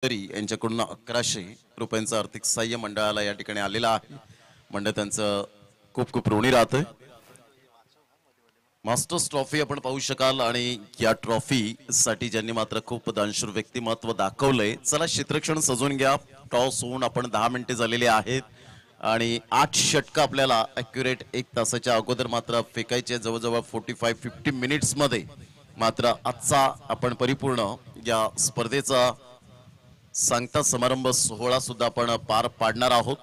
तरी यांच्याकडून 1100 रुपयांचं आर्थिक सहाय्य मंडळाला या ठिकाणी आलेलं आहे. मंडळ त्यांचं खूप खूप ऋणी राहतंय. मास्टर्स ट्रॉफी आपण पाहू शकाल आणि या ट्रॉफी साठी ज्यांनी मात्र खूप दानशूर व्यक्तिमत्व दाखवलंय. चला क्षेत्रक्षण सजून घ्या. टॉस होऊन आपण 10 मिनिटे झालेली आहेत आणि 8 षटकं आपल्याला ॲक्युरेट 1 तासाच्या अगोदर मात्र फेकायचे. जवळजवळ 45-50 मिनिट्स मध्ये मात्र आजचा आपण परिपूर्ण या स्पर्धेचा सांगता समारंभ सोहळा सुद्धा आपण पार पाडणार आहोत.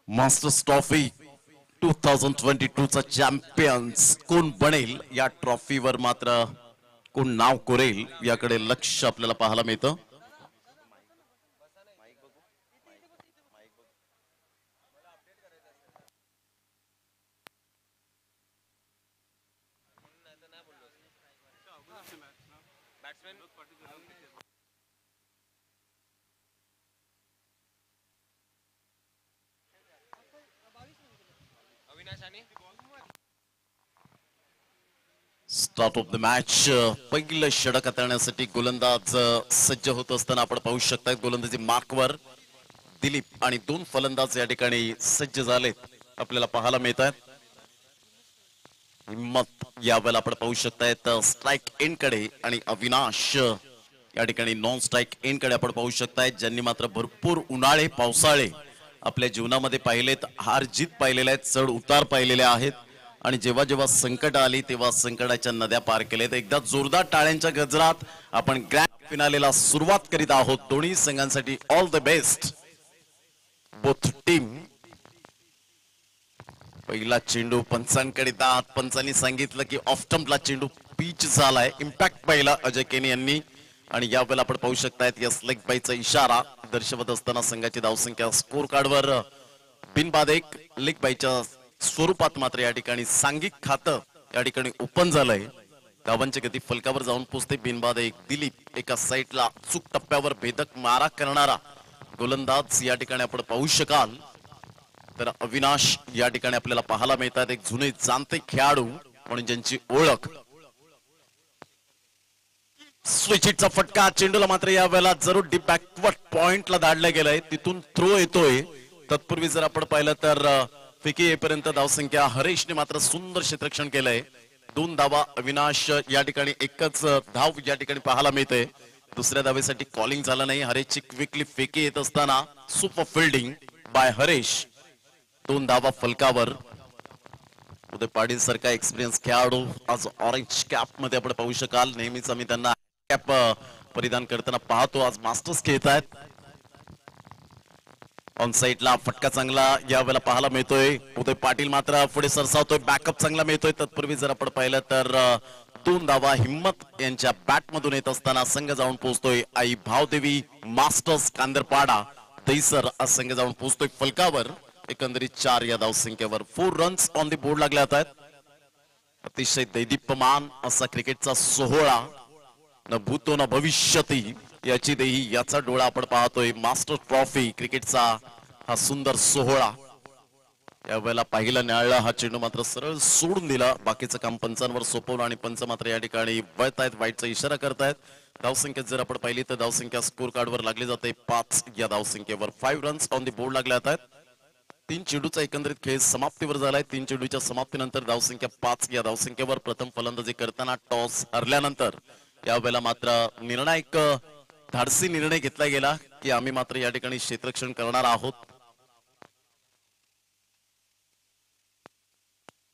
मास्टर्स ट्रॉफी 2022 चा चॅम्पियन्स कोण बनेल, या ट्रॉफीवर मात्र कोण नाव कोरेल याकडे लक्ष आपल्याला पाहायला मिळतं. Start of the match. पहिलं षटक हाताळण्यासाठी गोलंदाज सज्ज होत असताना आपण पाहू शकता गोलंदाजी मार्कवर दिलीप आणि 2 फलंदाज या ठिकाणी सज्ज झालेत आपल्याला पाहायला मिळत आहेत. हिम्मत यावेळेला आपण पाहू शकतायत स्ट्राईक एंड कडे आणि अविनाश या ठिकाणी नॉन स्ट्राईक एंड कडे आपण पाहू शकताय. ज्यांनी मात्र भरपूर उन्हाळे पावसाळे आपल्या जीवनामध्ये पाहिलेत, हार जीत पाहिलेल्या आहेत, चढ उतार पाहिलेले आहेत आणि जेव्हा जेव्हा संकट आली तेव्हा संकटाच्या नद्या पार केल्यात. एकदा जोरदार टाळ्यांच्या गजरात आपण ग्रँड फिनालेला सुरुवात करीत आहोत. दोन्ही संघांसाठी all the best both team. पहिला चेंडू पंचांकडे दात. पंचांनी सांगितलं की ऑफ स्टंपला चेंडू पिच झालाय. इम्पॅक्ट पाहिला अजय केनी यांनी आणि यावेळेला आपण पाहू शकतायत यस लेग बायचा इशारा दर्शवत असताना संघाची धावसंख्या स्कोर कार्डवर बिनबाद एक लेग बायच्या स्वरूपात मात्र या ठिकाणी सांघिक खातं या ठिकाणी ओपन झालंय. धावांची गती फलकावर जाऊन पोहोचते. बिनबाद एक. दिलीप एका साईडला चूक टप्प्यावर भेदक मारा करणारा गोलंदाज या ठिकाणी आपण पाहू शकाल. तर अविनाश या ठिकाणी आपल्याला पाहायला मिळतात एक जुने जाणते खेळाडू म्हणून ज्यांची ओळख. स्विचिटचा फटका. चेंडूला मात्र या वेळेला जरूर डीप बॅकवर्ड पॉइंटला धाडलं गेलंय. तिथून थ्रो येतोय. तत्पूर्वी जर आपण पाहिलं तर फिकी येईपर्यंत धावसंख्या हरेशने मात्र सुंदर क्षेत्ररक्षण केलंय. 2 धावा अविनाश या ठिकाणी. एकच धाव या ठिकाणी पाहायला मिळते. दुसऱ्या धावेसाठी कॉलिंग झालं नाही. हरेशची क्विकली फेकी येत असताना सुपर फिल्डिंग बाय हरेश. 2 धावा फलकावर. उदय पाटील सारखा एक्सपिरियन्स खेळाडू आज ऑरेंज कॅप मध्ये आपण पाहू शकाल. नेहमीच आम्ही त्यांना कॅप परिधान करताना पाहतो. आज मास्टर्स खेळत आहेत. ऑन साईडला फटका चांगला यावेळेला पाहायला मिळतोय. उदय पाटील मात्र पुढे सरसावतोय. बॅकअप चांगला मिळतोय. तत्पूर्वी जर आपण पाहिलं तर 2 धावा हिम्मत यांच्या बॅट मधून येत असताना संघ जाऊन पोहोचतोय. आई भावदेवी मास्टर्स कांदरपाडा दहीसर आज संघ जाऊन पोहोचतोय फलकावर. एकंदरीत 4 या धावसंख्येवर 4 रन्स ऑन दी बोर्ड लागले आहेत. अतिशय दैदिप्यमान असा क्रिकेटचा सोहळा. न भूतो न भविष्यती याची देही याचा डोळा आपण पाहतोय. मास्टर ट्रॉफी क्रिकेटचा हा सुंदर सोहळा. यावेळेला पाहिला न्यायालय हा चेंडू मात्र सरळ सोडून दिला. बाकीचं काम पंचांवर सोपवलं आणि पंच मात्र या ठिकाणी वळतायत, वाईटचा इशारा करतायत. धावसंख्येत जर आपण पाहिली तर धावसंख्या स्कोर कार्डवर लागली जाते 5 या धावसंख्येवर. 5 रन्स ऑन दी बोर्ड लागले आहेत. 3 चेंडूचा एकंदरीत खेळ समाप्तीवर झालाय. 3 चेंडूच्या समाप्तीनंतर धावसंख्या 5 या धावसंख्येवर. प्रथम फलंदाजी करताना टॉस हरल्यानंतर यावेळेला मात्र निर्णायक धाडसी निर्णय घेतला गेला की आम्ही मात्र या ठिकाणी क्षेत्ररक्षण करणार आहोत.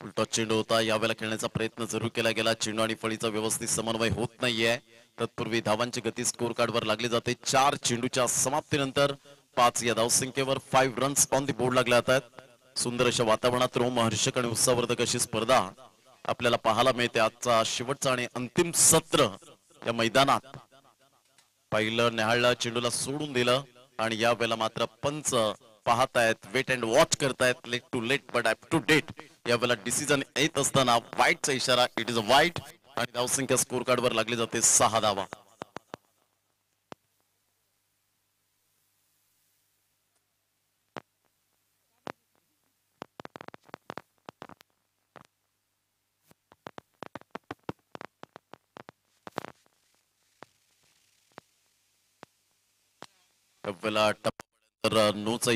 उलटा चेंडू होता. यावेळेला खेळण्याचा प्रयत्न जरूर केला गेला. चेंडू आणि फळीचा व्यवस्थित समन्वय होत नाहीये. तत्पूर्वी धावांची गती स्कोर कार्डवर लागली जाते. 4 चेंडूच्या समाप्तीनंतर 5 या धावसंख्येवर 5 रन्स ऑन दी बोर्ड लागले आहेत. सुंदर अशा वातावरणात रोमहर्षक आणि उत्साहवर्धक अशी स्पर्धा आपल्याला पाहायला मिळते. आजचा शेवटचा आणि अंतिम सत्र या मैदानात. पहिलं न्याहाळलं, चेंडूला सोडून दिलं आणि या वेळेला मात्र पंच पाहतायत, वेट अँड वॉच करतायत. Late to late but up to date या वेळेला डिसिजन येत असताना वाईटचा इशारा. इट इज अ वाईट आणि धावसंख्या स्कोर कार्डवर लागली जाते 6 धावा. यावेळेला तर नोचा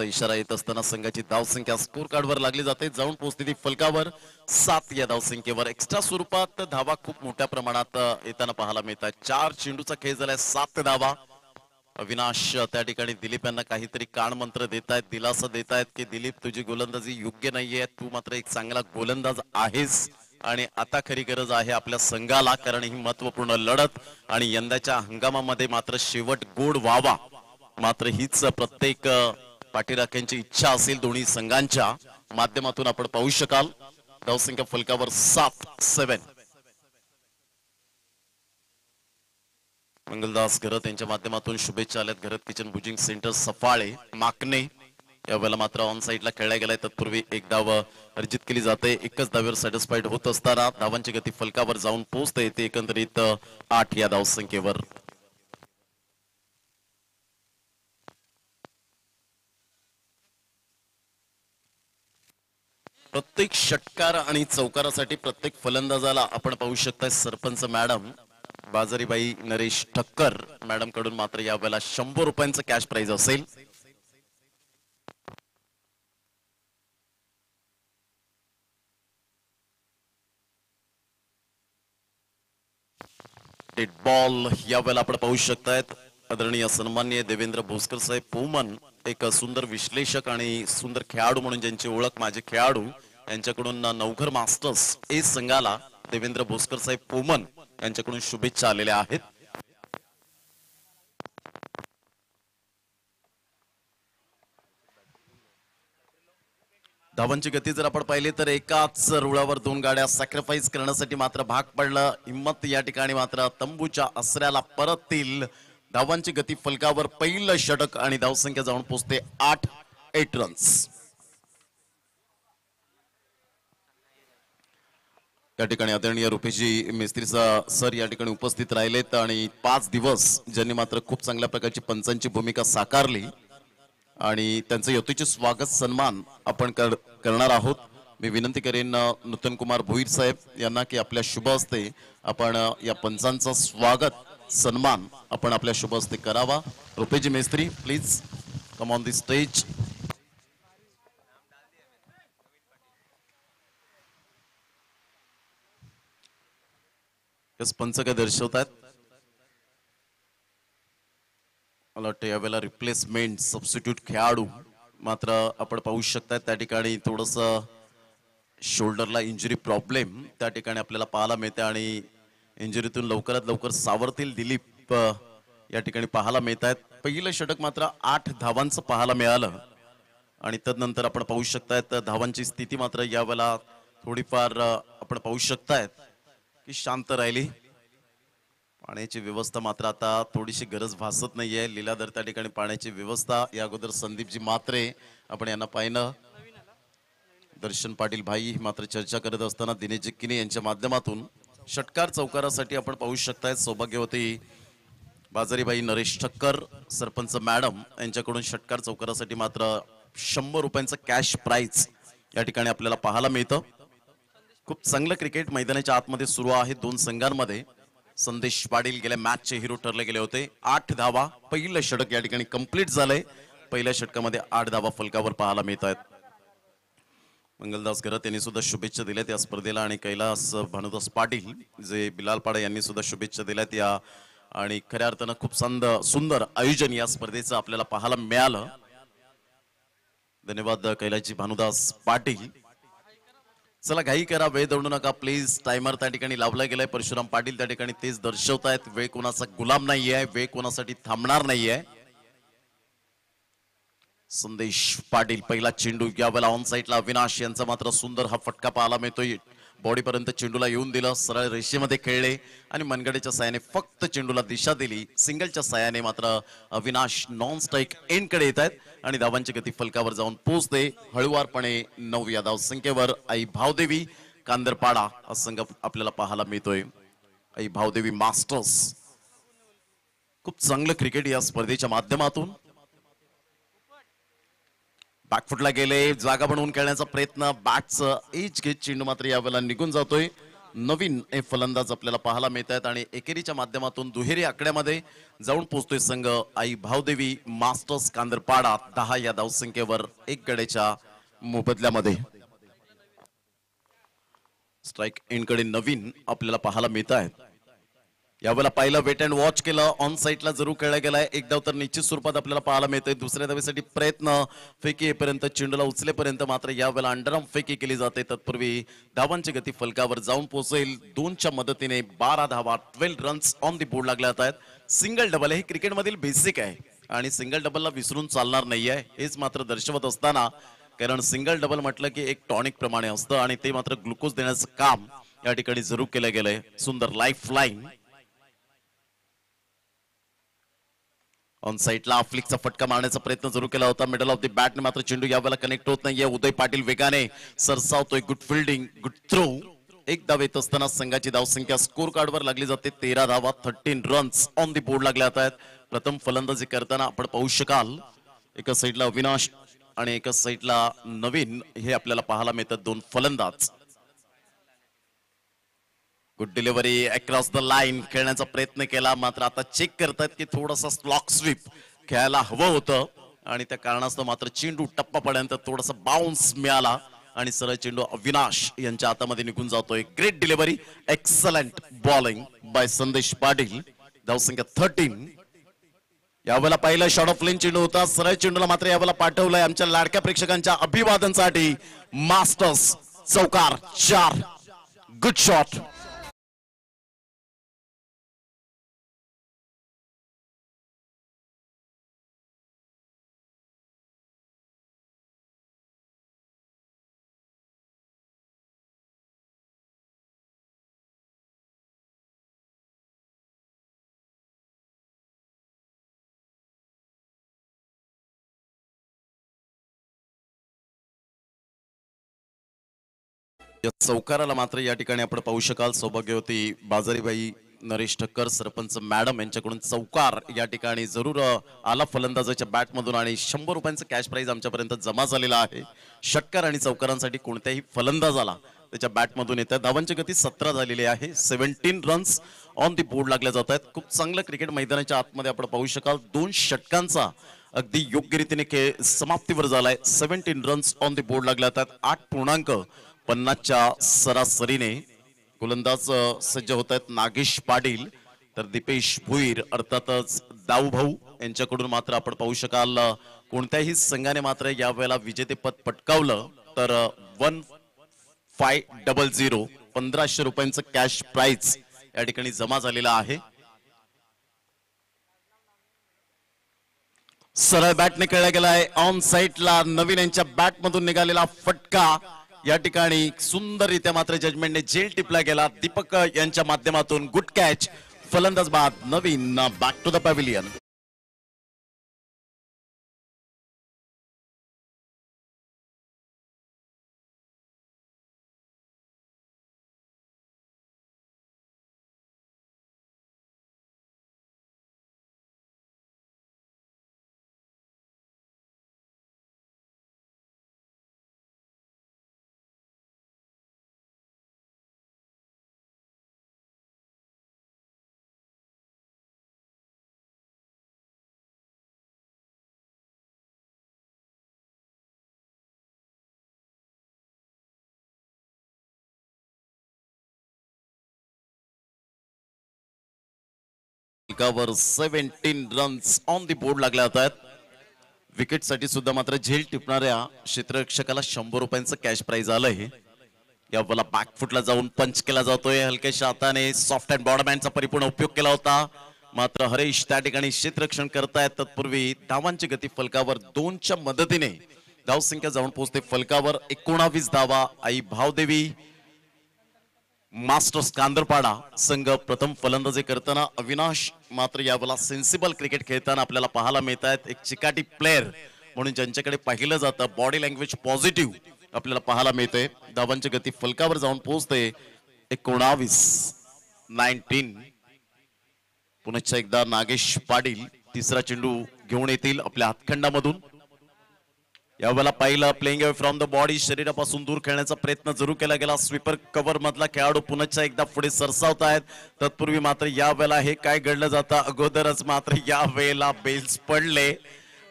इशारा येत असताना संघाची धावसंख्या स्कोर कार्ड वर लागली जाते, जाऊन पोहोचते ती फलकावर 7 या धावसंख्येवर. एक्स्ट्रा स्वरूपात धावा खूप मोठ्या प्रमाणात येताना पाहायला मिळतात. 4 चेंडूचा खेळ झालाय, 7 धावा. अविनाश त्या ठिकाणी दिलीप यांना काहीतरी कानमंत्र देतायत, दिलासा देतायत की दिलीप तुझी गोलंदाजी योग्य नाहीये, तू मात्र एक चांगला गोलंदाज आहेस आणि आता खरी गरज आहे आपल्या संघाला, कारण ही महत्वपूर्ण लढत आणि यंदाच्या हंगामामध्ये मात्र शेवट गोड व्हावा, मात्र हीच प्रत्येक पाठीराख्यांची इच्छा असेल दोन्ही संघांच्या माध्यमातून. आपण पाहू शकाल धावसंख्या फलकावर 7-7. मंगलदास घरत यांच्या माध्यमातून शुभेच्छा आल्यात. घरत किचन बुजिंग सेंटर सफाळे माकणे यावेळेला मात्र ऑन साइडला खेळला गेलाय. तत्पूर्वी एक धाव अर्जित केली जाते. एकच धावेवर सॅटिस्फाईड होत असताना धावांची गती फलकावर जाऊन पोहोचते येते एकंदरीत 8 या धावसंख्येवर. प्रत्येक षटकार आणि चौकारासाठी प्रत्येक फलंदाजाला आपण पाहू शकता सरपंच मॅडम बाजारीबाई नरेश ठक्कर मॅडम कडून मात्र यावेळेला 100 रुपयांचं कॅश प्राइज असेल. डेड बॉल यावेळेला आपण पाहू शकतायत. आदरणीय सन्माननीय देवेंद्र भोसकर साहेब पोमन, एक सुंदर विश्लेषक आणि सुंदर खेळाडू म्हणून ज्यांची ओळख माझे खेळाडू, यांच्याकडून नवघर मास्टर्स ए संघाला देवेंद्र भोसकर साहेब पोमन यांच्याकडून शुभेच्छा आलेल्या आहेत. धावांची गती जर आपण पाहिली तर एकाच रुळावर 2 गाड्या सॅक्रिफाईस करण्यासाठी मात्र भाग पडलं. हिम्मत या ठिकाणी मात्र तंबूच्या आसऱ्याला परततील. धावांची गती फलकावर पहिलं षटक आणि धावसंख्या जाऊन पोहोचते 8 रन्स. या ठिकाणी आदरणीय रुपेशजी मेस्त्री सर या ठिकाणी उपस्थित राहिलेत आणि 5 दिवस ज्यांनी मात्र खूप चांगल्या प्रकारची पंचांची भूमिका साकारली आणि त्यांचं यथोचित स्वागत सन्मान आपण करणार आहोत. मी विनंती करेन नूतन कुमार भोईर साहेब यांना की आपल्या शुभ हस्ते आपण या पंचांचा स्वागत सन्मान आपण आपल्या शुभ हस्ते करावा. रुपेशजी Mestri please come on the stage. पंच काय दर्शवतात मला वाटतं यावेळेला रिप्लेसमेंट सबस्टिट्यूट खेळाडू मात्र आपण पाहू शकता. त्या ठिकाणी थोडस शोल्डरला इंजुरी प्रॉब्लेम त्या ठिकाणी आपल्याला पाहायला मिळते आणि इंजुरीतून लवकरात लवकर सावरतील दिलीप या ठिकाणी पाहायला मिळत आहेत. पहिलं षटक मात्र 8 धावांचं पाहायला मिळालं आणि तदनंतर आपण पाहू शकतायत धावांची स्थिती मात्र यावेळेला थोडीफार आपण पाहू शकतायत की शांत राहिली. पाण्याची व्यवस्था मात्र आता थोडीशी गरज भासत नाहीये. लीलाधर त्या ठिकाणी पाण्याची व्यवस्था या अगोदर संदीपजी मात्रे आपण यांना पाहिलं. दर्शन पाटील भाई मात्र चर्चा करत असताना दिनेश जिक्किने यांच्या माध्यमातून षटकार चौकारासाठी आपण पाहू शकताय सौभाग्यवती बाजारीबाई नरेश ठक्कर सरपंच मॅडम यांच्याकडून षटकार चौकारासाठी मात्र 100 रुपयांचं कॅश प्राइज या ठिकाणी आपल्याला पाहायला मिळतं. खूप चांगलं क्रिकेट मैदानाच्या आतमध्ये सुरू आहे दोन संघांमध्ये. संदेश पाटील गेल्या मॅचचे हिरो ठरले गेले होते. 8 धावा पहिलं षटक या ठिकाणी कंप्लीट झालंय. पहिल्या षटकामध्ये 8 धावा फलकावर पाहायला मिळत आहेत. मंगलदास घरत यांनी सुद्धा शुभेच्छा दिल्यात या स्पर्धेला आणि कैलास भानुदास पाटील जे बिलालपाडा यांनी सुद्धा शुभेच्छा दिल्यात या आणि खऱ्या अर्थानं खूप सुंदर आयोजन या स्पर्धेचं आपल्याला पाहायला मिळालं. धन्यवाद कैलासजी भानुदास पाटील. चला घाई करा, वेळ दौडू नका प्लीज. टायमर त्या ठिकाणी लावला गेलाय. परशुराम पाटील त्या ठिकाणी तेच दर्शवतायत. वेळ कोणाचा गुलाम नाहीये, वेळ कोणासाठी थांबणार नाहीये. संदेश पाटील पहिला चेंडू यावेळेला ऑन साइडला अविनाश यांचा मात्र सुंदर हा फटका पाहायला मिळतोय. बॉडी पर्यंत चेंडूला येऊन दिलं, सरळ रेषेमध्ये खेळले आणि मनगडेच्या साहाय्याने फक्त चेंडूला दिशा दिली. सिंगलच्या साहाय्याने मात्र अविनाश नॉन स्ट्राईक एंड कडे येत आहेत आणि धावांची गती फलकावर जाऊन पोहोचते हळुवारपणे 9 या धावसंख्येवर. आई भावदेवी कांदरपाडा हा संघ आपल्याला पाहायला मिळतोय. आई भावदेवी मास्टर्स खूप चांगलं क्रिकेट या स्पर्धेच्या माध्यमातून. बॅकफुटला गेले, जागा बनवून खेळण्याचा प्रयत्न, बॅटचं एज घेत चेंडू मात्र यावेळेला निघून जातोय नवीन हे फलंदाज आपल्याला पाहायला मिळत आहेत आणि एकेरीच्या माध्यमातून दुहेरी आकड्यामध्ये जाऊन पोहोचतोय संघ आई भावदेवी मास्टर्स कांदरपाडा 10 या धावसंख्येवर एक गड्याच्या मोबदल्यामध्ये. स्ट्राइक एंडकडे नवीन आपल्याला पाहायला मिळत आहेत. यावेळेला पाहिलं वेट अँड वॉच केलं, ऑन साईडला जरूर खेळला गेलाय. एक धाव तर निश्चित स्वरूपात आपल्याला पाहायला मिळतोय. दुसऱ्या धावेसाठी प्रयत्न, फेकी येईपर्यंत चेंडूला उचलेपर्यंत मात्र यावेळेला अंडरआर्म फेकी केली जाते. तत्पूर्वी धावांची गती फलकावर जाऊन पोहोचेल. 2च्या मदतीने 12 धावा, 12 रन्स ऑन दी बोर्ड लागल्या आहेत. सिंगल डबल हे क्रिकेटमधील बेसिक आहे आणि सिंगल डबलला विसरून चालणार नाहीये हेच मात्र दर्शवत असताना, कारण सिंगल डबल म्हटलं की एक टॉनिक प्रमाणे असतं आणि ते मात्र ग्लुकोज देण्याचं काम या ठिकाणी जरूर केलं गेलंय. सुंदर लाईफ लाईन ऑन साईडला फ्लिकचा फटका मारण्याचा प्रयत्न जरूर केला होता. मिडल ऑफ द बॅटने मात्र चेंडू यावेळेला कनेक्ट होत नाहीये. उदय पाटील वेगाने सरसावतोय. Good fielding, good throw. एक धाव येत असताना संघाची धावसंख्या स्कोर कार्डवर लागली जाते. 13 धावा, 13 रन्स ऑन दी बोर्ड लागल्या आहेत. प्रथम फलंदाजी करताना आपण पाहू शकाल एका साईडला अविनाश आणि एका साईडला नवीन हे आपल्याला पाहायला मिळतात दोन फलंदाज. Good delivery across the line खेळण्याचा प्रयत्न केला, मात्र आता चेक करतात की थोडासा स्लॉक स्वीप खेळायला हवं होतं आणि त्या कारणास्तव मात्र चेंडू टप्पा पडल्यानंतर थोडासा बाउन्स मिळाला आणि सरळ चेंडू अविनाश यांच्या हातामध्ये निघून जातोय. Great delivery, excellent bowling bye संदेश पाटील. धावसंख्या 13. यावेळेला पहिला शॉट ऑफ लेन चेंडू होता. सरळ चेंडूला मात्र यावेळेला पाठवलंय आमच्या लाडक्या प्रेक्षकांच्या अभिवादनासाठी मास्टर्स चौकार 4. Good shot. या चौकाराला मात्र या ठिकाणी आपण पाहू शकाल सौभाग्यवती बाजारीबाई नरेश ठक्कर सरपंच मॅडम यांच्याकडून चौकार या ठिकाणी जरूर आला फलंदाजाच्या बॅटमधून आणि 100 रुपयांचं कॅश प्राइज आमच्यापर्यंत जमा झालेला आहे. षटकार आणि चौकारांसाठी कोणत्याही फलंदाजाला त्याच्या बॅटमधून येतात. धावांची गती 17 झालेली आहे. 17 रन्स ऑन दी बोर्ड लागल्या जात आहेत. खूप चांगलं क्रिकेट मैदानाच्या आतमध्ये आपण पाहू शकाल 2 षटकांचा अगदी योग्य रीतीने खेळ समाप्तीवर झालाय. 17 रन्स ऑन दी बोर्ड लागल्या जातात. 8.50च्या सरासरीने गोलंदाज सज्ज होत आहेत नागेश पाटील, तर दीपेश भुईर अर्थातच दाऊ भाऊ यांच्याकडून मात्र आपण पाहू शकाल कोणत्याही संघाने मात्र यावेळेला विजेतेपद पटकावलं तर 1500 1500 रुपयांचं कॅश प्राइज या ठिकाणी जमा झालेला आहे. सरळ बॅटने खेळला गेलाय. ऑन साईडला नवीन यांच्या बॅटमधून निघालेला फटका या ठिकाणी सुंदररित्या मात्र जजमेंटने जेल टिपला गेला. दीपक यांच्या माध्यमातून गुड कॅच. फलंदाज बाद नवीन बॅक टू द पॅव्हिलियन. एकावर 17 रन्स ऑन दी बोर्ड लागल्या आहेत. विकेटसाठी सुद्धा मात्र झेल टिपणाऱ्या क्षेत्ररक्षकाला 100 रुपयांचं कॅश प्राइज आलंय. यावेळेला बॅकफुटला जाऊन पंच केला जातोय. हलक्याशा हाताने सॉफ्ट अँड बॉर्डमॅनचा परिपूर्ण उपयोग केला होता, मात्र हरीश त्या ठिकाणी क्षेत्ररक्षण करतायत. तत्पूर्वी धावांची गती फलकावर 2च्या मदतीने धावसंख्या जाऊन पोहोचते फलकावर 19 धावा. आई भावदेवी मास्टर्स कांदरपाडा संघ प्रथम फलंदाजी करताना अविनाश मात्र यावेळेला सेन्सिबल क्रिकेट खेळताना आपल्याला पाहायला मिळत आहेत. एक चिकाटी प्लेअर म्हणून ज्यांच्याकडे पाहिलं जातं, बॉडी लँग्वेज पॉझिटिव्ह आपल्याला पाहायला मिळते. धावांची गती फलकावर जाऊन पोहोचते 19. पुन्हा एकदा नागेश पाटील तिसरा चेंडू घेऊन येतील आपल्या हातखंडामधून. यावेळेला पाहिलं playing away from the body, शरीरापासून दूर खेळण्याचा प्रयत्न जरूर केला गेला. स्वीपर कव्हर मधला खेळाडू पुन्हा एकदा पुढे सरसावत आहेत. तत्पूर्वी मात्र यावेळेला हे काय घडलं जातं, अगोदरच मात्र यावेळेला बेल्स पडले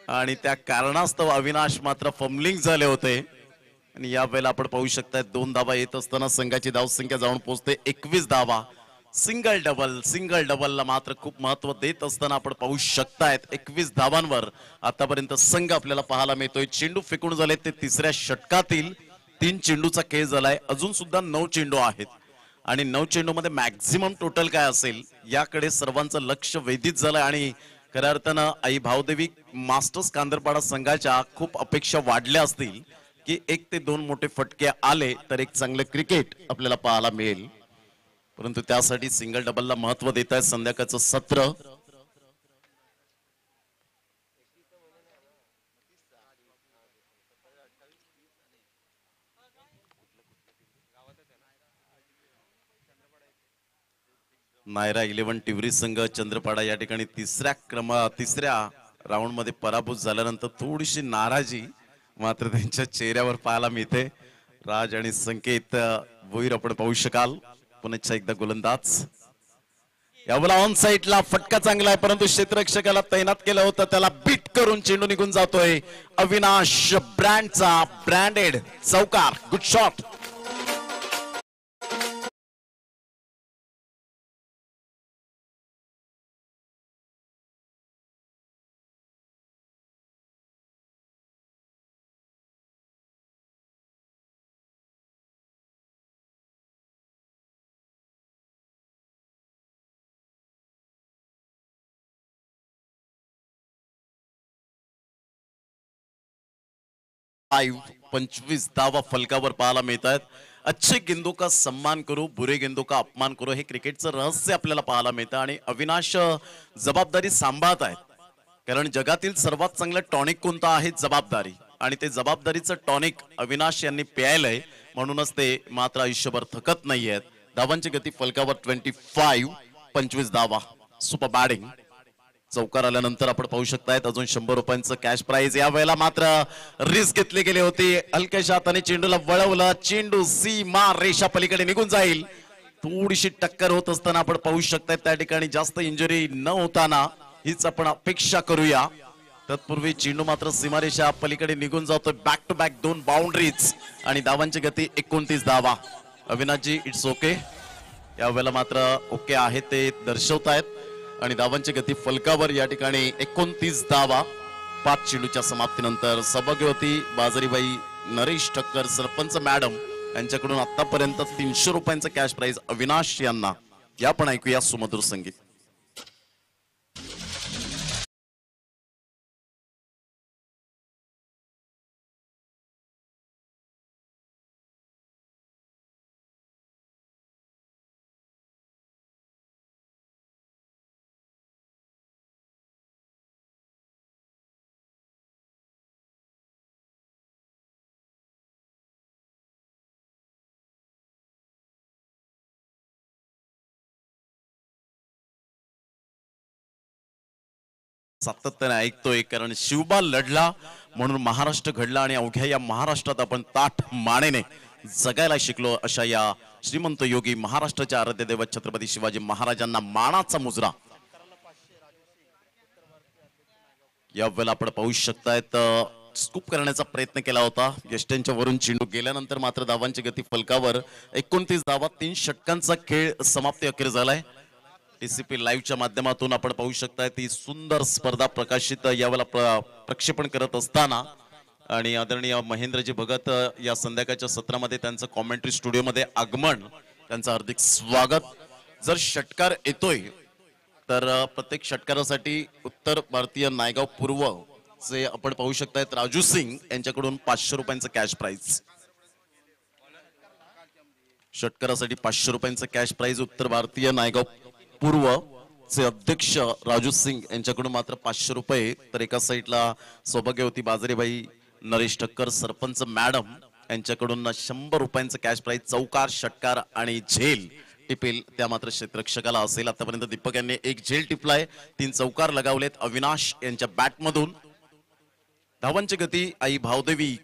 आणि त्या कारणास्तव अविनाश मात्र फंबलिंग झाले होते. आणि यावेळेला आपण पाहू शकताय 2 धावा येत असताना संघाची धावसंख्या जाऊन पोहोचते 21 धावा. सिंगल डबलला मात्र खूप महत्व देत असताना आपण पाहू शकतायत 21 धावांवर आतापर्यंत संघ आपल्याला पाहायला मिळतोय. चेंडू फेकून झाले ते तिसऱ्या षटकातील 3 चेंडूचा खेळ झालाय. अजून सुद्धा 9 चेंडू आहेत आणि 9 चेंडू मध्ये मॅक्झिमम टोटल काय असेल याकडे सर्वांचं लक्ष वेधित झालंय. आणि खऱ्या अर्थानं आई भावदेवी मास्टर्स कांदरपाडा संघाच्या खूप अपेक्षा वाढल्या असतील की 1 ते 2 मोठे फटके आले तर एक चांगलं क्रिकेट आपल्याला पाहायला मिळेल. परंतु त्यासाठी सिंगल डबलला महत्व देत आहे संध्याकाळचं सत्र. नायरा 11 टिवरी संघ चंद्रपाडा या ठिकाणी तिसऱ्या राऊंड मध्ये पराभूत झाल्यानंतर थोडीशी नाराजी मात्र त्यांच्या चेहऱ्यावर पाहायला मिळते. राज आणि संकेत भोईर आपण पाहू शकाल. पुन्हा एकदा गोलंदाज यावेळेला ऑन साइडला फटका चांगला आहे परंतु क्षेत्ररक्षकाला तैनात केलं होतं त्याला बीट करून चेंडू निघून जातोय. अविनाश ब्रँडचा ब्रँडेड चौकार. Good shot. फाइव 25 धावा फलकावर पाहायला मिळतात. अच्छे गेंदों का सम्मान करो बुरे गेंदों का अपमान करो हे क्रिकेटचं रहस्य आपल्याला पाहायला मिळतं. आणि अविनाश जबाबदारी सांभाळत आहेत कारण जगातील सर्वात चांगलं टॉनिक कोणतं आहे, जबाबदारी. आणि ते जबाबदारीचं टॉनिक अविनाश यांनी प्यायलंय म्हणूनच ते मात्र आयुष्यभर थकत नाहीयेत. धावांची गती फलकावर 25 धावा. Super batting. चौकार आल्यानंतर आपण पाहू शकतायत अजून 100 रुपयांचं कॅश प्राइज. या वेळेला मात्र रिस्क घेतली गेली होती. हलक्याशा हाताने चेंडूला वळवलं. चेंडू सीमा रेषा पलीकडे निघून जाईल. थोडीशी टक्कर होत असताना आपण पाहू शकतायत त्या ठिकाणी जास्त इंजुरी न होताना हीच आपण अपेक्षा करूया. तत्पूर्वी चेंडू मात्र सीमारेषा पलीकडे निघून जातोय. बॅक टू बॅक 2 बाउंड्रीज आणि धावांची गती 29 धावा. Avinashji it's okay. यावेळेला मात्र ओके आहे ते दर्शवतायत. आणि धावांची गती फलकावर या ठिकाणी 29 धावा. 5 चेंडूच्या समाप्तीनंतर सहभागी होती बाजारीबाई नरेश ठक्कर सरपंच मॅडम यांच्याकडून आतापर्यंत 300 रुपयांचं कॅश प्राइज अविनाश यांना. या पण ऐकूया सुमधुर संगीत. सातत्याने ऐकतोय कारण शिवबा लढला म्हणून महाराष्ट्र घडला आणि अवघ्या या महाराष्ट्रात आपण ताठ मानेने जगायला शिकलो अशा या श्रीमंत योगी महाराष्ट्राच्या आराध्य दैवत छत्रपती शिवाजी महाराजांना मानाचा मुजरा. यावेळेला आपण पाहू शकतायत स्कूप करण्याचा प्रयत्न केला होता. यष्ट्यांच्या वरून चेंडू गेल्यानंतर मात्र धावांची गती फलकावर 29 धावा. 3 षटकांचा खेळ समाप्ती अखेर झालाय. टीसीपी लाईव्हच्या माध्यमातून आपण पाहू शकताय ती सुंदर स्पर्धा प्रकाशित यावेळेला प्रक्षेपण करत असताना आणि आदरणीय महेंद्रजी भगत या संध्याकाळच्या सत्रामध्ये त्यांचं कॉमेंट्री स्टुडिओमध्ये आगमन, त्यांचं हार्दिक स्वागत. जर षटकार येतोय तर प्रत्येक षटकारासाठी उत्तर भारतीय नायगाव पूर्व चे आपण पाहू शकतायत राजू सिंग यांच्याकडून 500 रुपयांचं कॅश प्राइज. षटकारासाठी 500 रुपयांचं कॅश प्राइज उत्तर भारतीय नायगाव पूर्व चे अध्यक्ष राजू सिंग यांच्याकडून मात्र 500 रुपये. तर एका साईडला सौभाग्य होती बाजारीबाई नरेश ठक्कर सरपंच मॅडम यांच्याकडून 100 रुपयांचं कॅश प्राइज. चौकार, षटकार आणि झेल टिपेल त्या मात्र क्षेत्ररक्षकाला असेल. आतापर्यंत दीपक यांनी 1 झेल टिपलाय, 3 चौकार लगावलेत अविनाश यांच्या बॅट मधून. धावांची गती आई भावदेवी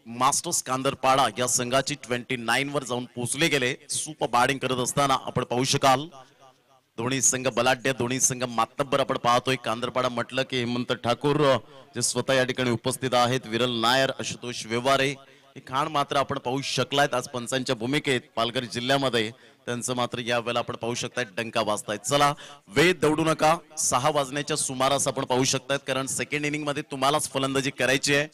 मास्टर्स कांदरपाडा या संघाची 29 वर जाऊन पोहोचले गेले. सुपर बॅटिंग करत असताना आपण पाहू शकाल दोन्ही संघ बलाढ्य, दोन्ही संघ मातब्बर आपण पाहतोय. कांदरपाडा म्हटलं की हेमंत ठाकूर जे स्वतः या ठिकाणी उपस्थित आहेत, विरल नायर, आशुतोष व्यवहारे हे खाण मात्र आपण पाहू शकलायत आज पंचांच्या भूमिकेत पालघर जिल्ह्यामध्ये. त्यांचं मात्र या वेळेला आपण पाहू शकतायत डंका वाजतायत. चला वेळ दौडू नका, 6 वाजण्याच्या सुमारास आपण पाहू शकतायत, कारण सेकंड इनिंग मध्ये तुम्हालाच फलंदाजी करायची आहे,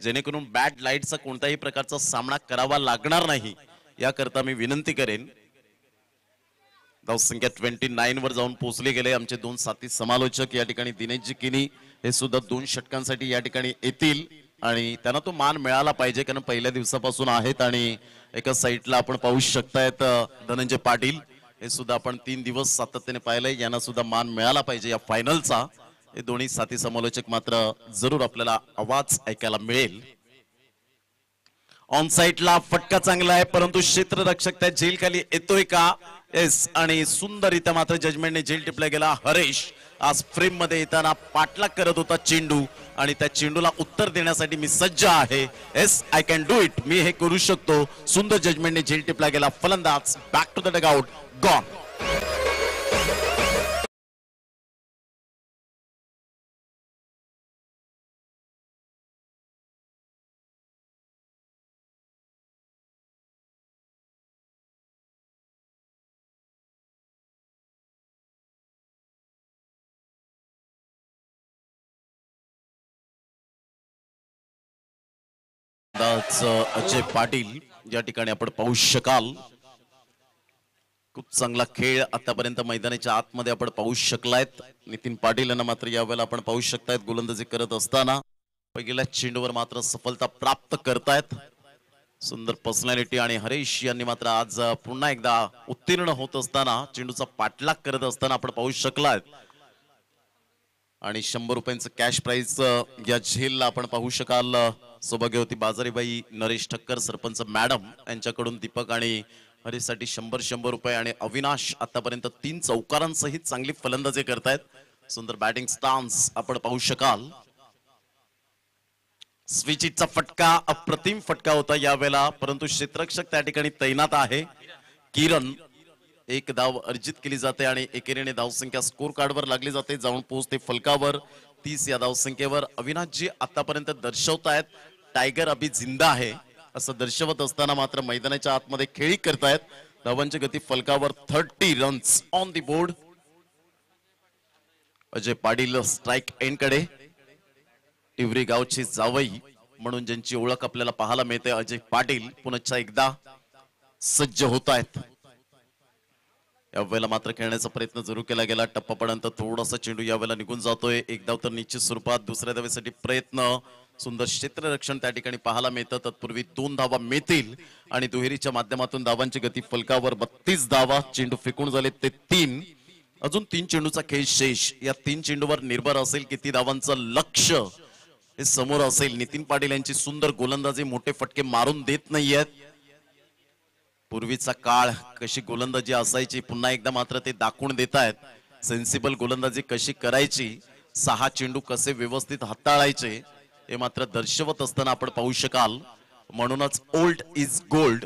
जेणेकरून बॅड लाईटचा कोणत्याही प्रकारचा सामना करावा लागणार नाही याकरता मी विनंती करेन. धावसंख्या 29 वर जाऊन पोहोचले गेले. आमचे 2 साथी समालोचक या ठिकाणी दिनेशजी किनी हे सुद्धा 2 षटकांसाठी या ठिकाणी येतील आणि त्यांना तो मान मिळाला पाहिजे, कारण पहिल्या दिवसापासून आहेत. आणि एका साईडला आपण पाहू शकतायत धनंजय पाटील हे सुद्धा आपण 3 दिवस सातत्याने पाहिलंय, यांना सुद्धा मान मिळाला पाहिजे या फायनलचा. हे दोन्ही साथी समालोचक मात्र जरूर आपल्याला आवाज ऐकायला मिळेल. ऑन साइडला फटका चांगला आहे, परंतु क्षेत्ररक्षक त्या झेल खाली येतोय का? येस, आणि सुंदररित्या मात्र जजमेंटने झेल टिपला गेला. हरेश आज फ्रेम मध्ये येताना पाठलाग करत होता चेंडू, आणि त्या चेंडूला उत्तर देण्यासाठी मी सज्ज आहे. Yes, I can do it, मी हे करू शकतो. सुंदर जजमेंटने झेल टिपला गेला. फलंदाज back to the dugout, gone. Ajay Patil या ठिकाणी आपण पाहू शकाल, खूप चांगला खेळ आतापर्यंत मैदानाच्या आतमध्ये आपण पाहू शकलायत. नितीन पाटील यांना मात्र यावेळेला आपण पाहू शकतायत गोलंदाजी करत असताना पहिल्या चेंडूवर मात्र सफलता प्राप्त करतायत. सुंदर पर्सनॅलिटी. आणि हरीश यांनी मात्र आज पुन्हा एकदा उत्तीर्ण होत असताना चेंडूचा पाठलाग करत असताना आपण पाहू शकलात. आणि 100 रुपयांचं कॅश प्राइज या झेलला आपण पाहू शकाल. सौभाग्यवती बाजारीबाई, नरेश ठक्कर, सरपंच मॅडम यांच्याकडून दीपक आणि हरीशसाठी 100 रुपये. आणि अविनाश आतापर्यंत 3 चौकारांसहित चांगली फलंदाजी करतायत. सुंदर बॅटिंग स्टान्स आपण पाहू शकाल. स्विचिटचा फटका अप्रतिम फटका होता यावेळेला, परंतु क्षेत्ररक्षक त्या ठिकाणी तैनात आहे. किरण 1 धाव अर्जित केली जाते आणि एकेरीने धावसंख्या स्कोर कार्डवर लागली जाते, जाऊन पोहोचते फलकावर 30 या धावसंख्येवर. अविनाशजी आतापर्यंत दर्शवतायत टायगर अभि जिंदा आहे असं दर्शवत असताना मात्र मैदानाच्या आतमध्ये खेळी करतायत. धावांची गती फलकावर 30 runs on the board. Ajay Patil strike end कडे. टिवरी गावची जावई म्हणून ज्यांची ओळख आपल्याला पाहायला मिळते, अजय पाटील पुन्हा एकदा सज्ज होत आहेत. यावेळेला मात्र खेळण्याचा प्रयत्न जरूर केला गेला. टप्पापर्यंत थोडासा चेंडू यावेळेला निघून जातोय. 1 धाव तर निश्चित स्वरूपात. दुसऱ्या धावेसाठी प्रयत्न. सुंदर क्षेत्ररक्षण त्या ठिकाणी पाहायला मिळतं. तत्पूर्वी 2 धावा मिळतील आणि दुहेरीच्या माध्यमातून धावांची गती फलकावर 32 धावा. चेंडू फेकून झाले ते 3. अजून 3 चेंडूचा खेळ शेष. या 3 चेंडूवर निर्भर असेल किती धावांचं लक्ष हे समोर असेल. नितीन पाटील यांची सुंदर गोलंदाजी मोठे फटके मारून देत नाहीयेत. पूर्वीचा काळ कशी गोलंदाजी असायची पुन्हा एकदा मात्र ते दाखवून देत आहेत. सेन्सिबल गोलंदाजी कशी करायची, 6 चेंडू कसे व्यवस्थित हाताळायचे हे मात्र दर्शवत असताना आपण पाहू शकाल. म्हणूनच ओल्ड इज गोल्ड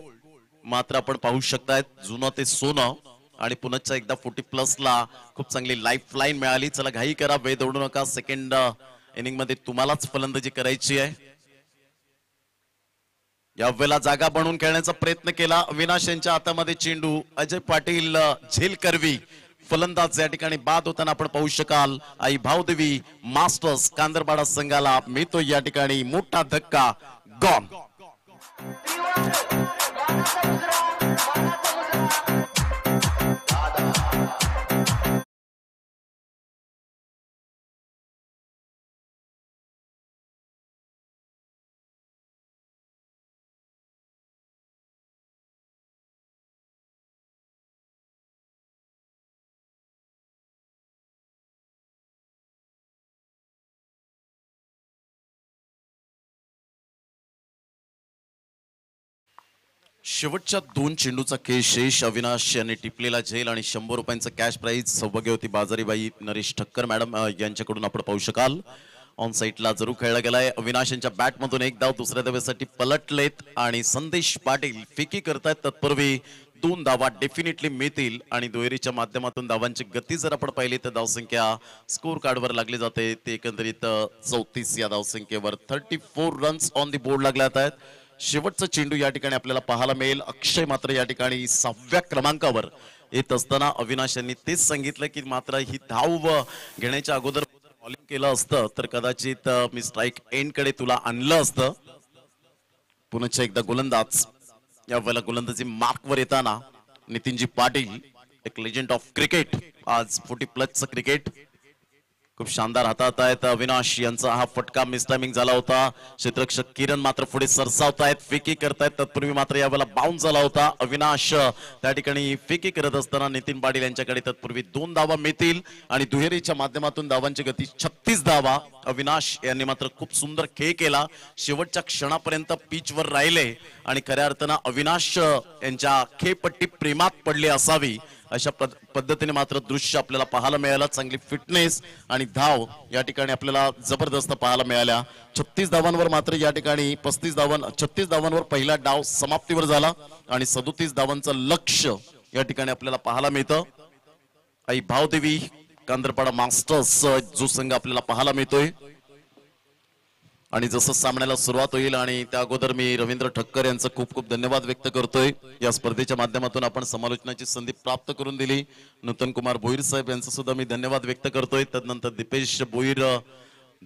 मात्र आपण पाहू शकतायत. जुनं ते सोनं. आणि पुन्हा एकदा 40+ ला खूप चांगली लाईफ लाईन मिळाली. चला घाई करा, वेळ दौडू नका. सेकंड इनिंग मध्ये तुम्हालाच फलंदाजी करायची आहे. यावेळेला जागा बनवून खेळण्याचा प्रयत्न केला. अविनाश यांच्या हातामध्ये चेंडू. अजय पाटील झेल करवी फलंदाज या ठिकाणी बाद होताना आपण पाहू शकाल. आई भावदेवी मास्टर्स कांदरपाडा संघाला मिळतो या ठिकाणी मोठा धक्का. गॉन. शेवटच्या 2 चेंडूचा खेळ शेष. अविनाश यांनी टिपलेला झेल आणि 100 रुपयांचं कॅश प्राइज. सौभाग्यवती बाजारीबाई, नरेश ठक्कर मॅडम यांच्याकडून आपण पाहू शकाल. ऑन साइडला जरूर खेळला गेलाय. अविनाश यांच्या बॅट मधून एक धाव दुसऱ्या धावेसाठी पलटलेत आणि संदेश पाटील फिकी करतायत. तत्पूर्वी 2 धावा डेफिनेटली मिळतील आणि दुहेरीच्या माध्यमातून धावांची गती जर आपण पाहिली तर धावसंख्या स्कोर कार्डवर लागली जाते. ते एकंदरीत 34 या धावसंख्येवर 34 रन्स ऑन दी बोर्ड लागल्यात आहेत. शेवटचा चेंडू या ठिकाणी आपल्याला पाहायला मिळेल. अक्षय मात्र या ठिकाणी 6व्या क्रमांकावर येत असताना अविनाश यांनी तेच सांगितलं की मात्र ही धाव घेण्याच्या अगोदर बॉलिंग केलं असतं तर कदाचित मी स्ट्राईक एंड कडे तुला आणलं असतं. पुन्हा एकदा गोलंदाज या वेळेला गोलंदाजी मार्क वर येताना नितीनजी पाटील, एक लेजंड ऑफ क्रिकेट. आज 40+ क्रिकेट खूप शानदार हातात आहेत. अविनाश यांचा हा फटका मिस टायमिंग झाला होता. क्षेत्ररक्षक किरण मात्र पुढे सरसावतायत, फिकी करतायत. तत्पूर्वी मात्र यावेळेला बाउन्स झाला होता. अविनाश त्या ठिकाणी फिकी करत असताना नितीन पाटील यांच्याकडे तत्पूर्वी 2 धावा मिळतील आणि दुहेरीच्या माध्यमातून धावांची गती 36 धावा. अविनाश यांनी मात्र खूप सुंदर खेळ केला. शेवटच्या क्षणापर्यंत पिचवर राहिले आणि खऱ्या अर्थानं अविनाश यांच्या खेळपट्टी प्रेमात पडली असावी अशा पद्धतीने मात्र दृश्य आपल्याला पाहायला मिळालं. चांगली फिटनेस आणि धाव या ठिकाणी आपल्याला जबरदस्त पाहायला मिळाल्या. 36 धावांवर मात्र या ठिकाणी 36 धावांवर पहिला डाव समाप्तीवर झाला आणि 37 धावांचं लक्ष या ठिकाणी आपल्याला पाहायला मिळतं. आई भावदेवी कांदरपाडा मास्टर्स जो संघ आपल्याला पाहायला मिळतोय आणि जसं सामन्याला सुरुवात होईल आणि त्या अगोदर मी रवींद्र ठक्कर यांचं खूप खूप धन्यवाद व्यक्त करतोय. या स्पर्धेच्या माध्यमातून आपण समालोचनाची संधी प्राप्त करून दिली. नूतन कुमार भोईर साहेब यांचं सुद्धा मी धन्यवाद व्यक्त करतोय. तदनंतर दीपेश भोईर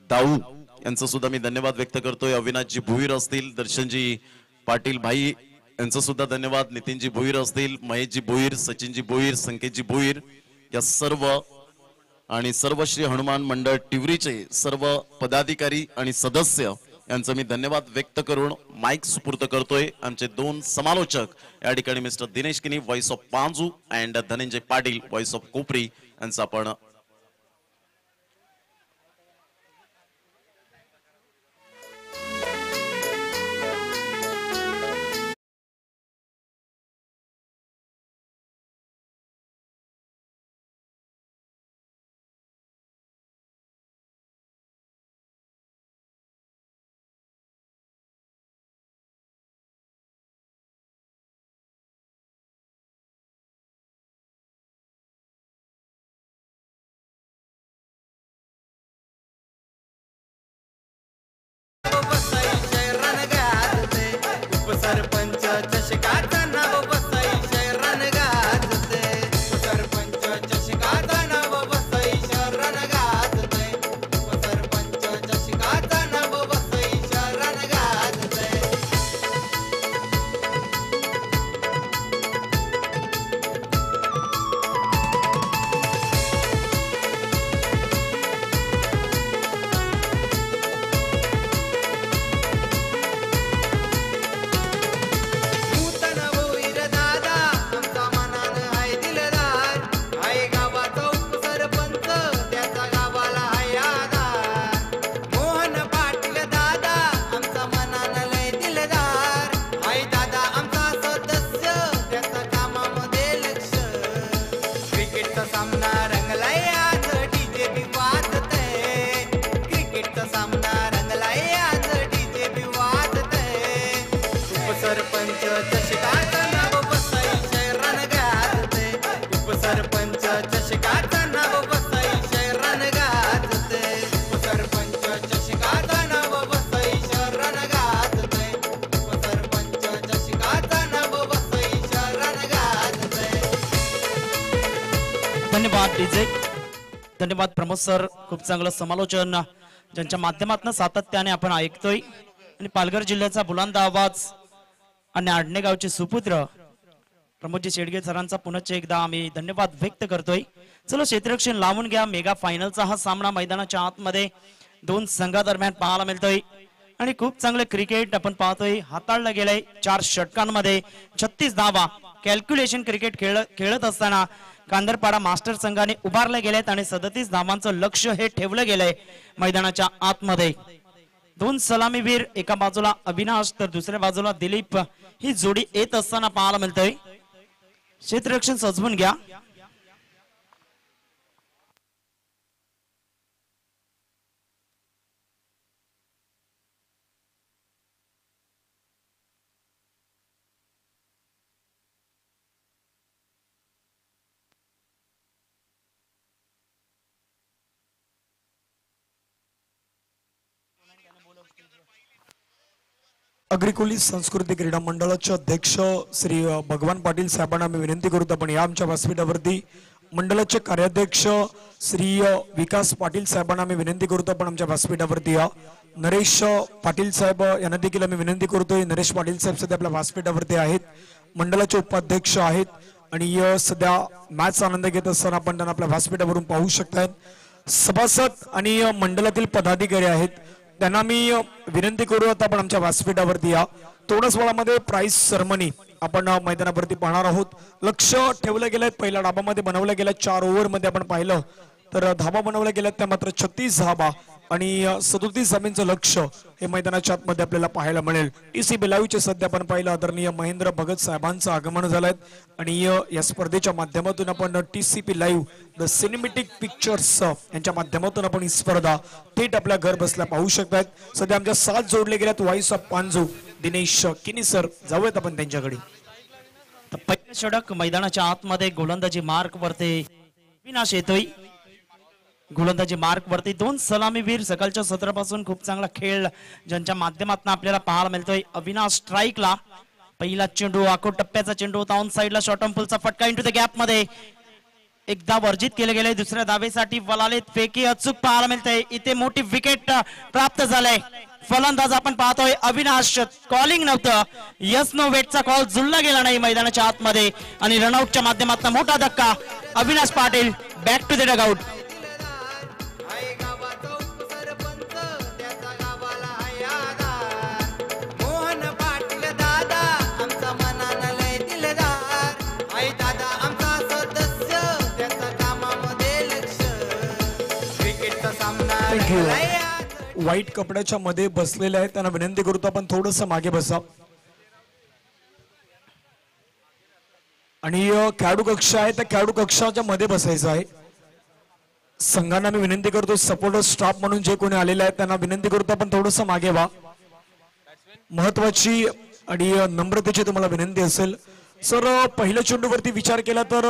दाऊ यांचं सुद्धा मी धन्यवाद व्यक्त करतोय. अविनाशजी भोईर असतील, दर्शनजी पाटील भाई यांचं सुद्धा धन्यवाद. नितीनजी भोईर असतील, महेशजी भोईर, सचिनजी भोईर, संकेतजी भोईर या सर्व आणि सर्व श्री हनुमान मंडळ टिवरीचे सर्व पदाधिकारी आणि सदस्य यांचं मी धन्यवाद व्यक्त करून माईक सुपूर्द करतोय. आमचे 2 समालोचक या ठिकाणी mister Dinesh Kini voice of Panju and Dhananjay Patil voice of Kopari यांचं आपण सरपंच चषकाचा नाव बसाई शरण गाजते. सरपंच चषकाचा नाव बसाई शरण गाजते. सरपंच चषकाचा नाव बसाई शरण गाजते. सरपंच चषकाचा नाव बसाई शरण गाजते. उपसरपंच चषकाचा नाव बसाई शरण गाजते. उपसरपंच चषकाचा नाव बसाई शरण गाजते. उपसरपंच चषकाचा नाव बसाई शरण गाजते. धन्यवाद डीजे, धन्यवाद प्रमोद सर. खूप चांगलं समालोचन ज्यांच्या माध्यमातून सातत्याने आपण ऐकतोय. आणि पालघर जिल्ह्याचा बुलंद आवाज आणि आडणेगावचे सुपुत्र प्रमोदजी शेडगे सरांचा पुनश्च एकदा आम्ही धन्यवाद व्यक्त करतोय. चलो क्षेत्ररक्षण लावून घ्या. मेगा फायनलचा हा सामना मैदानाच्या आतमध्ये 2 संघादरम्यान पाहायला मिळतोय आणि खूप चांगले क्रिकेट आपण पाहतोय. हाताळलं गेलंय 4 षटकांमध्ये 36 धावा. कॅल्क्युलेशन क्रिकेट खेळत असताना कांदरपाडा मास्टर संघाने उभारले गेलेत आणि 37 धावांचं लक्ष हे ठेवलं गेलंय मैदानाच्या आतमध्ये. 2 सलामीवीर, एका बाजूला अविनाश तर दुसऱ्या बाजूला दिलीप, ही जोडी येत असताना पाहायला मिळतंय. क्षेत्ररक्षण सजवून घ्या. अग्रिकोली सांस्कृतिक क्रीडा मंडळाचे अध्यक्ष श्री भगवान पाटील साहेबांना मी विनंती करतो आपण या आमच्या व्यासपीठावरती मंडळाचे कार्याध्यक्ष श्री विकास पाटील साहेबांना मी विनंती करतो आपण आमच्या व्यासपीठावरती या नरेश पाटील साहेब यांना देखील मी विनंती करतोय नरेश पाटील साहेब सध्या आपल्या व्यासपीठावरती आहेत मंडळाचे उपाध्यक्ष आहेत आणि सध्या मॅच आनंद घेत असताना आपण त्यांना आपल्या व्यासपीठावरून पाहू शकतात सभासद आणि मंडळातील पदाधिकारी आहेत त्यांना मी विनंती करू आता आपण आमच्या व्यासपीठावरती या थोड्याच वेळामध्ये प्राइस सेरेमनी आपण मैदानावरती पाहणार आहोत लक्ष ठेवलं गेलंय पहिल्या डाबामध्ये बनवल्या गेल्या 4 ओव्हर मध्ये आपण पाहिलं तर धाबा बनवल्या गेल्या त्या मात्र 36 धाबा आणि 37 धाब्यांचं लक्ष हे मैदानाच्या आतमध्ये आपल्याला पाहायला मिळेल टीसीबी लाईव्हचे सध्या आपण पाहिलं आदरणीय महेंद्र भगत साहेबांचं आगमन झालंय आणि या स्पर्धेच्या माध्यमातून आपण TCP live the cinematic pictures यांच्या माध्यमातून आपण ही स्पर्धा थेट आपल्या घर बसल्या पाहू शकतात सध्या आमच्या साथ जोडले गेल्यात व्हॉइस ऑफ पांजू दिनेश किनी सर जाऊयात आपण त्यांच्याकडे तर पहिलं षटक मैदानाच्या आतमध्ये गोलंदाजी मार्क वरती विनाश येतोय गोलंदाजी मार्क वरती 2 सलामीवीर सकाळच्या सत्रापासून खूप चांगला खेळ ज्यांच्या माध्यमातून आपल्याला पाहायला मिळतोय अविनाश स्ट्राईकला पहिला चेंडू आखो टप्प्याचा चेंडू होता ऑन साइडला शॉर्ट ऑन फुलचा फटका इंटू द गॅप मध्ये एकदा वर्जित केले गेले दुसऱ्या धावेसाठी वलालेत फेकी अचूक पाहायला मिळते इथे मोठी विकेट प्राप्त झाले फलंदाज आपण पाहतोय अविनाश कॉलिंग नव्हतं यस नो वेटचा कॉल जुळला गेला नाही मैदानाच्या आतमध्ये आणि रनआउटच्या माध्यमातून मोठा धक्का Avinash Patil back to the dugout आई गावाचा उपसरपंच त्याचा गावाला आहे आधार मोहन पाटील दादा आमचा मनानं लय दिलदार आई दादा आमचा सदस्य त्याचा कामामध्ये लक्ष क्रिकेटचा सामना Thank you. रंगलाय आज. व्हाईट कपड्याच्या मध्ये बसलेले आहेत त्यांना विनंती करतो आपण थोडस मागे बसा आणि खेळाडू कक्ष आहे त्या खेळाडू कक्षाच्या मध्ये बसायचं आहे संघांना मी विनंती करतो सपोर्टर स्टाफ म्हणून जे कोणी आलेले आहेत त्यांना विनंती करतो आपण थोडस मागे व्हा महत्वाची आणि नम्रतेची तुम्हाला विनंती असेल सर पहिल्या चेंडूवरती विचार केला तर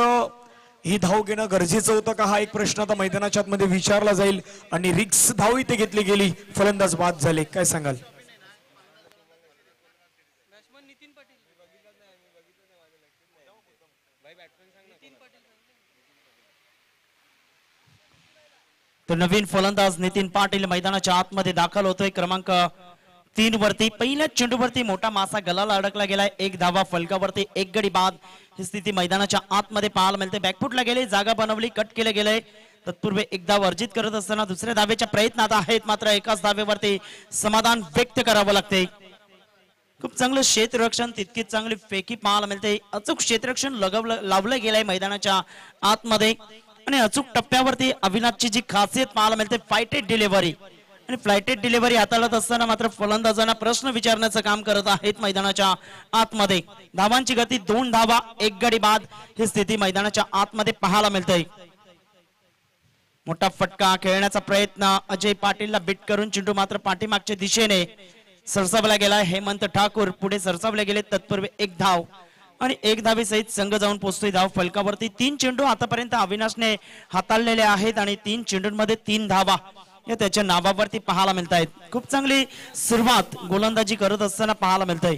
ही धाव घेणं गरजेचं होतं का हा एक प्रश्न आता मैदानाच्या आतमध्ये विचारला जाईल आणि रिक्स धाव इथे घेतली गेली फलंदाज बाद झाले काय सांगाल तर नवीन फलंदाज नितीन पाटील मैदानाच्या आतमध्ये दाखल होतोय क्रमांक 3 वरती पहिल्या चेंडूवरती मोठा मासा गलाला अडकला गेलाय एक धावा फलकावरती एक गडी बाद ही स्थिती मैदानाच्या आतमध्ये पाहायला मिळते बॅकफुटला गेले जागा बनवली कट केले गेले तत्पूर्वी एकदा वर्जित करत असताना दुसऱ्या धावेच्या प्रयत्नात आहेत मात्र एकाच धावेवरती समाधान व्यक्त करावं लागते खूप चांगलं क्षेत्ररक्षण तितकीच चांगली फेकी पाहायला मिळते अचूक क्षेत्ररक्षण लावलं गेलंय मैदानाच्या आतमध्ये आणि अचूक टप्प्यावरती अविनाशची जी खासियत पाहायला मिळते फ्लाइटेड डिलिव्हरी आणि फ्लाइटेड डिलिव्हरी हाताळत असताना मात्र फलंदाजांना प्रश्न विचारण्याचं काम करत आहेत मैदानाच्या आतमध्ये धावांची गती 2 धावा 1 गडी बाद ही स्थिती मैदानाच्या आतमध्ये पाहायला मिळते मोठा फटका खेळण्याचा प्रयत्न अजय पाटीलला बिट करून चेंडू मात्र पाठीमागच्या दिशेने सरसावला गेला हेमंत ठाकूर पुढे सरसावले गेले तत्पूर्वी 1 धाव आणि 1 धावे सहित संघ जाऊन पोहोचतोय धाव फलकावरती 3 चेंडू आतापर्यंत अविनाशने हाताळलेले आहेत आणि 3 चेंडूंमध्ये 3 धावा या त्याच्या नावावरती पाहायला मिळत आहेत खूप चांगली सुरुवात गोलंदाजी करत असताना पाहायला मिळतंय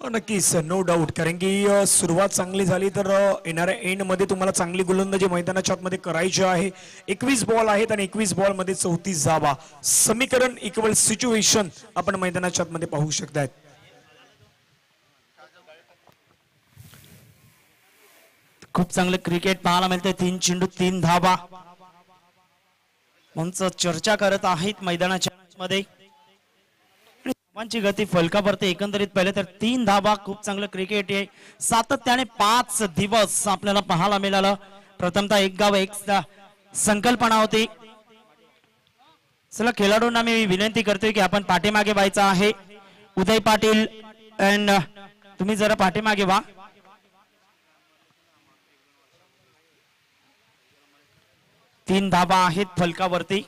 नक्कीच नो डाऊट कारण की सुरुवात चांगली झाली तर येणाऱ्या एंड मध्ये तुम्हाला चांगली गोलंदाजी मैदानाच्या आतमध्ये करायची आहे 21 बॉल आहेत आणि 21 बॉल मध्ये 34 धावा समीकरण इक्वल सिच्युएशन आपण मैदानाच्या आतमध्ये पाहू शकताय खूप चांगलं क्रिकेट पाहायला मिळतंय 3 चेंडू 3 धावा मंच चर्चा करत आहेत मैदानाच्या मध्ये धावांची गती फलकावरती एकंदरीत पाहिलं तर 3 धावा खूप चांगलं क्रिकेट आहे सातत्याने 5 दिवस आपल्याला पाहायला मिळालं प्रथमतः एक गाव एक संकल्पना होती चला खेळाडूंना मी विनंती करतोय की आपण पाठीमागे व्हायचं आहे उदय पाटील अँड तुम्ही जरा पाठीमागे व्हा 3 धावा आहेत फलकावरती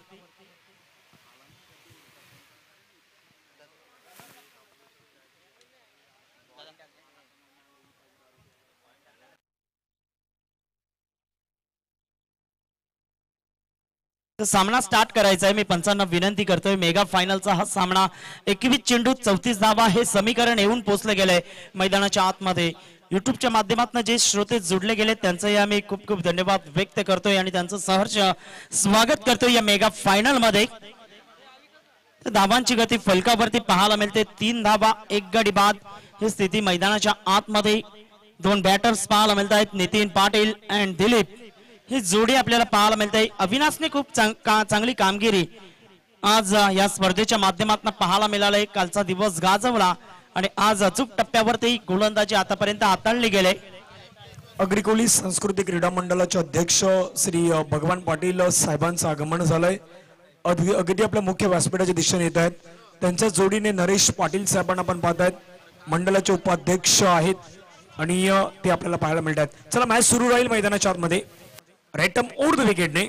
तर सामना स्टार्ट करायचा आहे. मी पंचांना विनंती करतोय. मेगा फायनलचा हा सामना 21 चेंडू 34 धावा हे समीकरण येऊन पोहोचले गेलंय मैदानाच्या आतमध्ये. युट्यूबच्या माध्यमातून जे श्रोते जुडले गेले त्यांचंही आम्ही खूप खूप धन्यवाद व्यक्त करतोय आणि त्यांचं सहर्ष स्वागत करतोय या मेगा फायनल मध्ये. धावांची गती फलकावरती पाहायला मिळते. 3 धावा 1 गडी बाद ही स्थिती मैदानाच्या आतमध्ये. 2 बॅटर्स पाहायला मिळत आहेत. नितीन पाटील अँड दिलीप ही जोडी आपल्याला पाहायला मिळते. अविनाशने खूप चांगली कामगिरी आज या स्पर्धेच्या माध्यमातून पाहायला मिळाले. कालचा दिवस गाजवला आणि आज अचूक टप्प्यावरती गोलंदाजी आतापर्यंत हाताळली गेले. अग्रिकोली सांस्कृतिक क्रीडा मंडळाचे अध्यक्ष श्री भगवान पाटील साहेबांचं आगमन झालंय. अगदी आपल्या मुख्य व्यासपीठाच्या दिशेने येत आहेत. त्यांच्या जोडीने नरेश पाटील साहेबांना आपण पाहत आहेत. मंडळाचे उपाध्यक्ष आहेत आणि ते आपल्याला पाहायला मिळतात. चला मॅच सुरू राहील मैदानाच्या आतमध्ये. राईटम ऊर्ध्व विकेटने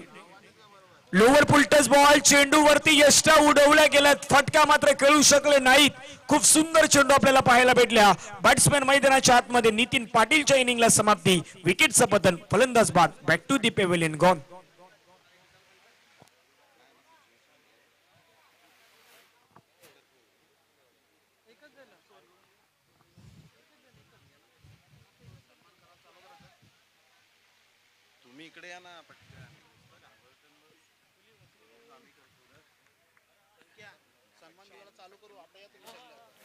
लोअर फुल टच बॉल चेंडूवरती यष्टा उडवल्या गेल्यात. फटका मात्र खेळू शकले नाहीत. खूप सुंदर चेंडू आपल्याला पाहायला भेटल्या. बॅट्समॅन मैदानाच्या आतमध्ये नितीन पाटीलच्या इनिंगला समाप्ती. विकेटचं पतन. फलंदाज बाद. Back to the pavilion gone. तुम्ही इकडे या ना.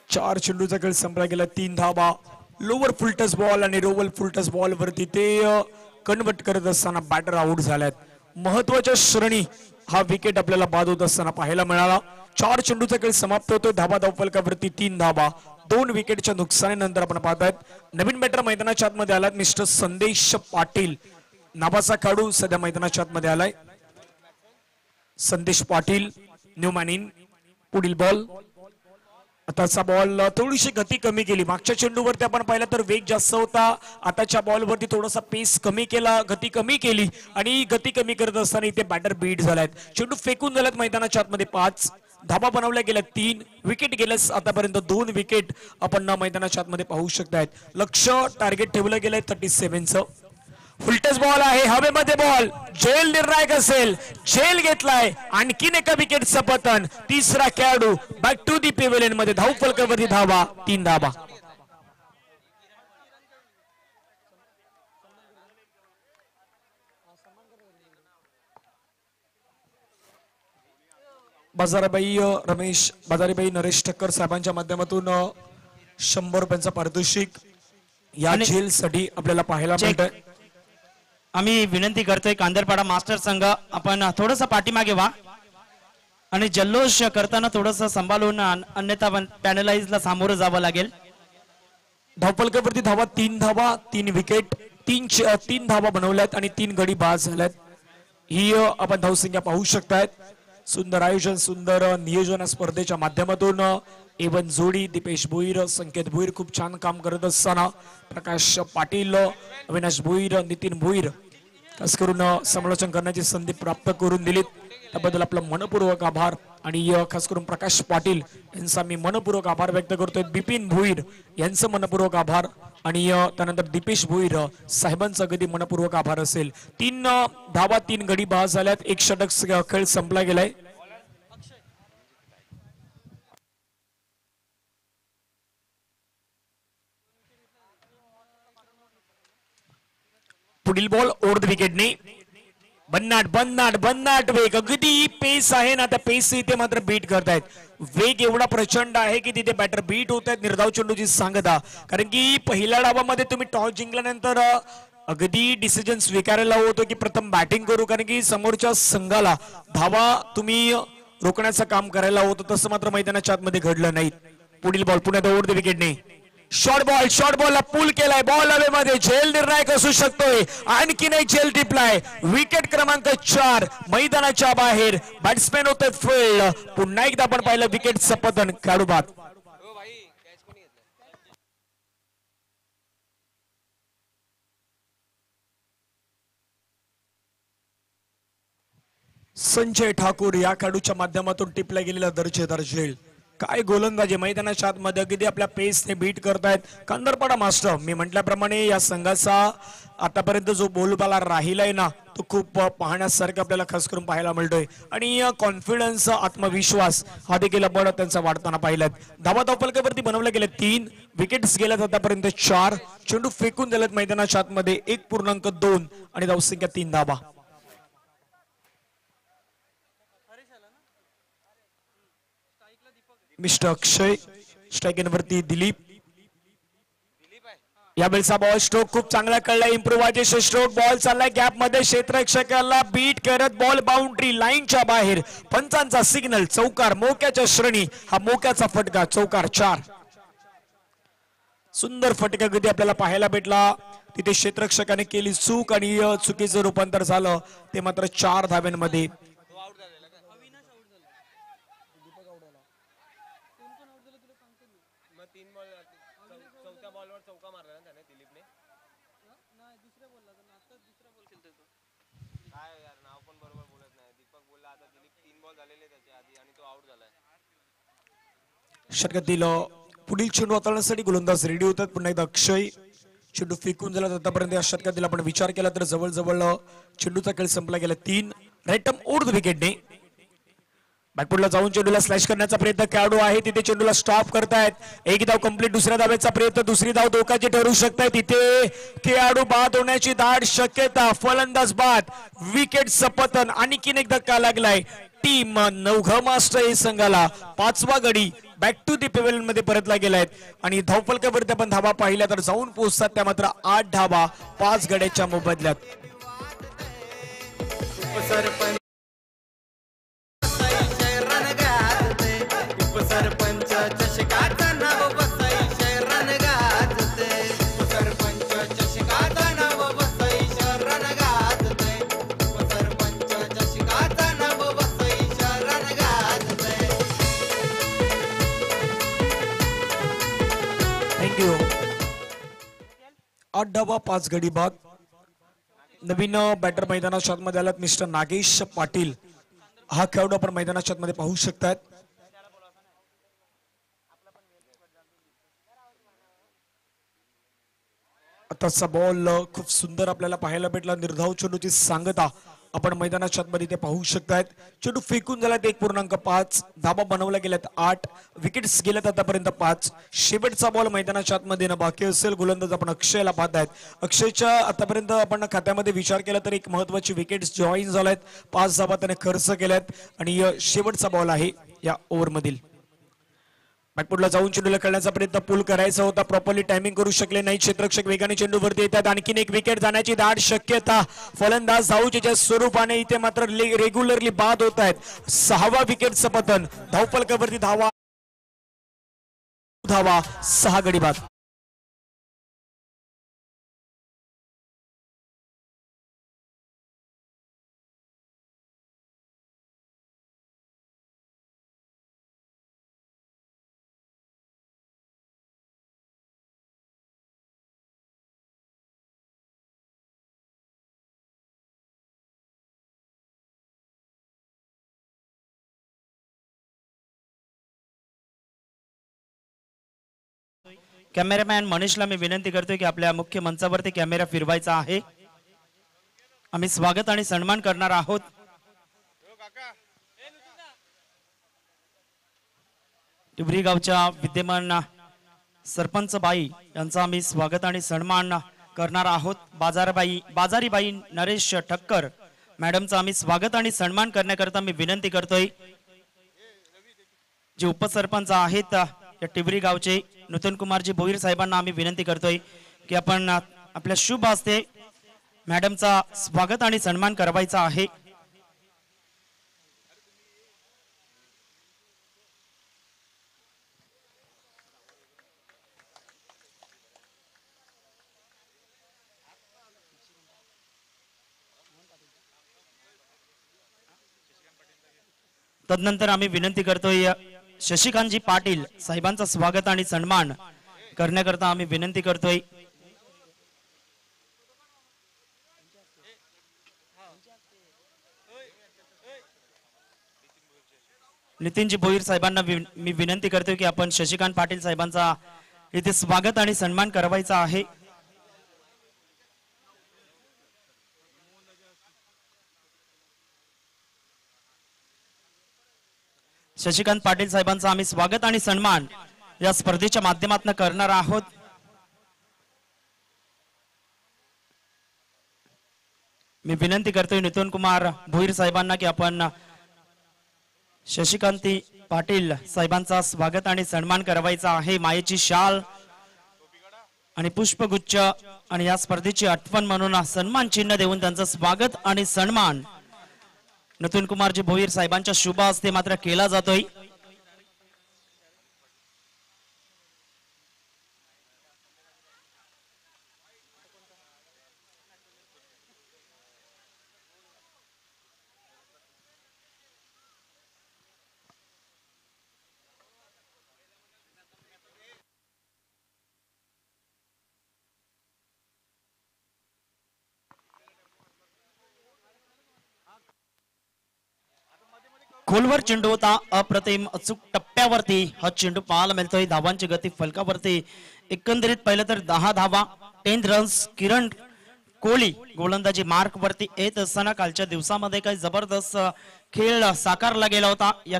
4 चेंडूचा खेळ संपला गेला. 3 धावा. लोअर फुल टच बॉल आणि रोवल फुल टच बॉल वरती ते कन्वर्ट करत असताना बॅटर आउट झाल्यात. महत्वाच्या श्रेणी हा विकेट आपल्याला बाद होत असताना पाहायला मिळाला. 4 चेंडूचा खेळ समाप्त होतोय. धावा धावफलकावरती 3 धावा. 2 विकेटच्या नुकसानीनंतर आपण पाहतायत नवीन बॅटर मैदानाच्या आतमध्ये आलात. मिस्टर संदेश पाटील नावाचा खेळाडू सध्या मैदानाच्या आतमध्ये आलाय. संदेश पाटील न्यू मॅन इन. पुढील बॉल. आताचा बॉल थोडीशी गती कमी केली. मागच्या चेंडूवरती आपण पाहिलं तर वेग जास्त होता. आताच्या बॉलवरती थोडासा पेस कमी केला. गती कमी केली आणि गती कमी करत असताना इथे बॅटर बीट झालाय. चेंडू फेकून झाल्यात मैदानाच्या आतमध्ये. 5 धाबा बनवल्या गेल्या. 3 विकेट गेल्यास आतापर्यंत 2 विकेट आपण मैदानाच्या आतमध्ये पाहू शकतायत. लक्ष टार्गेट ठेवलं गेलंय 37चं. फुलटच बॉल आहे. हवेमध्ये बॉल. झेल निर्णायक असेल. झेल घेतलाय. आणखीन एका विकेटचं पतन. तिसरा खेळाडू बॅक टू दी पेव्हिलियन मध्ये. धाव फलकावरती धावा. 3 धावा. बाजाराबाई रमेश बाजारीबाई नरेश ठक्कर साहेबांच्या माध्यमातून 100 रुपयांचा पारितोषिक या झेल साठी आपल्याला पाहायला मिळतंय. आम्ही विनंती करतोय कांदरपाडा मास्टर संघ आपण थोडस पाठीमागे व्हा आणि जल्लोष करताना थोडस सांभाळून अन्यथा पॅनलाइजला सामोरं जावं लागेल. धावफलकावरती धावा 3 धावा. 3 विकेट. 3 धावा बनवल्यात आणि 3 गडी बाद झाल्यात. ही आपण धावसंख्या पाहू शकतायत. सुंदर आयोजन सुंदर नियोजन स्पर्धेच्या माध्यमातून एवन जोडी दीपेश भोईर संकेत भोईर खूप छान काम करत असताना प्रकाश पाटील अविनाश भोईर नितीन भोईर खास करून समालोचन करण्याची संधी प्राप्त करून दिलीत. त्याबद्दल आपला मनपूर्वक आभार आणि खास करून प्रकाश पाटील यांचा मी मनपूर्वक आभार व्यक्त करतोय. बिपिन भोईर यांचं मनपूर्वक आभार आणि त्यानंतर दीपेश भोईर साहेबांचा अगदी मनपूर्वक आभार असेल. 3 धावा 3 गडी बाद झाल्यात. 1 षटक खेळ संपला गेलाय. पुढील बॉल ओव्हर द विकेटने. भन्नाट वेग. अगदी पेस आहे ना. त्या पेस इथे मात्र बीट करतायत. वेग एवढा प्रचंड आहे की तिथे बॅटर बीट होत आहेत. निर्धाव चेंडूची सांगता. कारण की पहिल्या डावामध्ये तुम्ही टॉस जिंकल्यानंतर अगदी डिसिजन स्वीकारायला होतो की प्रथम बॅटिंग करू. कारण की समोरच्या संघाला धावा तुम्ही रोखण्याचं काम करायला होतं. तसं मात्र मैदानाच्या आतमध्ये घडलं नाही. पुढील बॉल पुण्यात ओव्हर द विकेटने. शॉर्ट बॉलला पूल केलाय. बॉल हवेमध्ये. झेल निर्णायक असू शकतोय. आणखी नाही झेल टिपलाय. विकेट क्रमांक 4 मैदानाच्या बाहेर. बॅट्समॅन होते फील्ड. पुन्हा एकदा आपण पाहिलं विकेटचं पतन. खेळाडू बाद. संजय ठाकूर या खेळाडूच्या माध्यमातून टिपला गेलेला दर्जेदार झेल. काय गोलंदाजी. मैदानाच्या आतमध्ये अगदी आपल्या पेसने बीट करतायत. कांदरपाडा मास्टर मी म्हटल्याप्रमाणे या संघाचा आतापर्यंत जो बोलबाला राहिलाय ना तो खूप पाहण्यासारखा आपल्याला खास करून पाहायला मिळतोय आणि कॉन्फिडन्स आत्मविश्वास हा देखील आपण त्यांचा वाढताना पाहिलात. धावा धावफलकावरती बनवले गेले 3 विकेट्स गेल्यात आतापर्यंत 4 चेंडू फेकून दिलेत मैदानाच्या आतमध्ये 1.2 आणि धावसंख्या 3 धावा. मिस्टर अक्षय स्ट्राईक वरती दिलीप. यावेळेचा बॉल स्ट्रोक खूप चांगला कळला. इम्प्रोव्हायझेशन स्ट्रोक बॉल चाललाय गॅप मध्ये क्षेत्ररक्षकाला बीट करत बॉल बाउंड्री लाईनच्या बाहेर. पंचांचा सिग्नल चौकार मोक्याच्या श्रेणी. हा मोक्याचा फटका चौकार 4. सुंदर फटका गती आपल्याला पाहायला भेटला. तिथे क्षेत्ररक्षकाने केली चूक आणि चुकीचं रूपांतर झालं ते मात्र 4 धाव्यांमध्ये. षटकातील पुढील चेंडू हाताळण्यासाठी गोलंदाज रेडी होतात. पुन्हा एकदा अक्षय चेंडू फेकून झाला. आतापर्यंत या षटकातील आपण विचार केला तर जवळजवळ चेंडूचा खेळ संपला गेला. 3 राईटम ओढ विकेटने. बॅकफुटला जाऊन चेंडूला स्लॅश करण्याचा प्रयत्न खेळाडू आहे तिथे चेंडूला स्टॉप करतायत. एक धाव कंप्लीट. दुसऱ्या धावेचा प्रयत्न. दुसरी धाव धोकाची ठरू शकते. तिथे खेळाडू बाद होण्याची दाट शक्यता. फलंदाज बाद. विकेटचं पतन. आणखीन एक धक्का लागलाय टीम नवघा मास्टर संघाला. 5वा गडी बॅक टू दी पेव्हिलियन मध्ये परतला गेलाय आणि धावफलकावरती आपण धावा पाहिल्या तर जाऊन पोहोचतात त्या मात्र 8 धावा 5 गड्याच्या मोबदल्यात. सरपंच चषकाचं नाव बसई शरण गाजते. सरपंच चषकाचं नाव बसई शरण गाजते. सरपंच चषकाचं नाव बसई शरण गाजते. थँक्यू. 8 धावा 5 गडी बाद. नवीन बॅटर मैदानाच्या आतमध्ये आलात मिस्टर नागेश पाटील. हा खेळाडू आपण मैदानाच्या आतमध्ये पाहू शकतात. आताचा बॉल खूप सुंदर आपल्याला पाहायला भेटला. निर्धाव चेंडूची सांगता आपण मैदानाच्या आतमध्ये ते पाहू शकतायत. चेंडू फेकून झालात 1.5. धाबा बनवल्या गेल्यात 8. विकेट्स गेल्यात आतापर्यंत 5. शेवटचा बॉल मैदानाच्या आतमध्ये ना बाकी असेल. गोलंदाज आपण अक्षयला पाहतायत. अक्षयच्या आतापर्यंत आपण खात्यामध्ये विचार केला तर एक महत्वाची विकेट्स जॉईन झाल्यात. 5 धाबा त्याने खर्च केल्यात आणि शेवटचा बॉल आहे या ओव्हरमधील. बॅकफुटला जाऊन चेंडूला खेळण्याचा प्रयत्न पूल करायचा होता. प्रॉपरली टायमिंग करू शकले नाही. क्षेत्ररक्षक वेगाने चेंडूवरती येतात. आणखीन एक विकेट जाण्याची दाट शक्यता. फलंदाज धावचीच्या स्वरूपाने इथे मात्र रेग्युलरली बाद होत आहेत. 6वा विकेटचं पतन. धावफलकावरती धावा 6 गडी बाद. कॅमेरामॅन मनीषला मी विनंती करतोय की आपल्या मुख्य मंचावरती कॅमेरा फिरवायचा आहे. आम्ही स्वागत आणि सन्मान करणार आहोत. टिबरी गावच्या विद्यमान सरपंच बाई यांचा आम्ही स्वागत आणि सन्मान करणार आहोत. बाजारीबाई नरेश ठक्कर मॅडमचा आम्ही स्वागत आणि सन्मान करण्याकरता मी विनंती करतोय. जे उपसरपंच आहेत या टिबरी गावचे नूतन कुमारजी भोईर साहेबांना आम्ही विनंती करतोय की आपण आपल्या शुभ हस्ते मॅडमचा स्वागत आणि सन्मान करायचा आहे. तदनंतर आम्ही विनंती करतोय शशिकांतजी पाटील साहेबांचा स्वागत आणि सन्मान करण्याकरता आम्ही विनंती करतोय. नितीनजी भोईर साहेबांना मी विनंती करतोय की आपण शशिकांत पाटील साहेबांचा इथे स्वागत आणि सन्मान करायचा आहे. शशिकांत पाटील साहेबांचा आम्ही स्वागत आणि सन्मान या स्पर्धेच्या माध्यमातून करणार आहोत. मी विनंती करतोय नितीन कुमार भोईर साहेबांना की आपण शशिकांती पाटील साहेबांचा स्वागत आणि सन्मान करावायचा आहे. मायेची शाल आणि पुष्पगुच्छ आणि या स्पर्धेची आठवण म्हणून सन्मान चिन्ह देऊन त्यांचं स्वागत आणि सन्मान नितीन कुमारजी भोईर साहेबांच्या शुभ हस्ते मात्र केला जातोय. खोलवर चेंडू होता अप्रतिम अचूक टप्प्यावरती हा चेंडू पाहायला मिळतोय. धावांची गती फलकावरती एकंदरीत पाहिलं तर 10 धावा 10 रन्स. किरण कोहली गोलंदाजी मार्क वरती येत असताना कालच्या दिवसामध्ये काही जबरदस्त खेळ साकारला गेला होता. या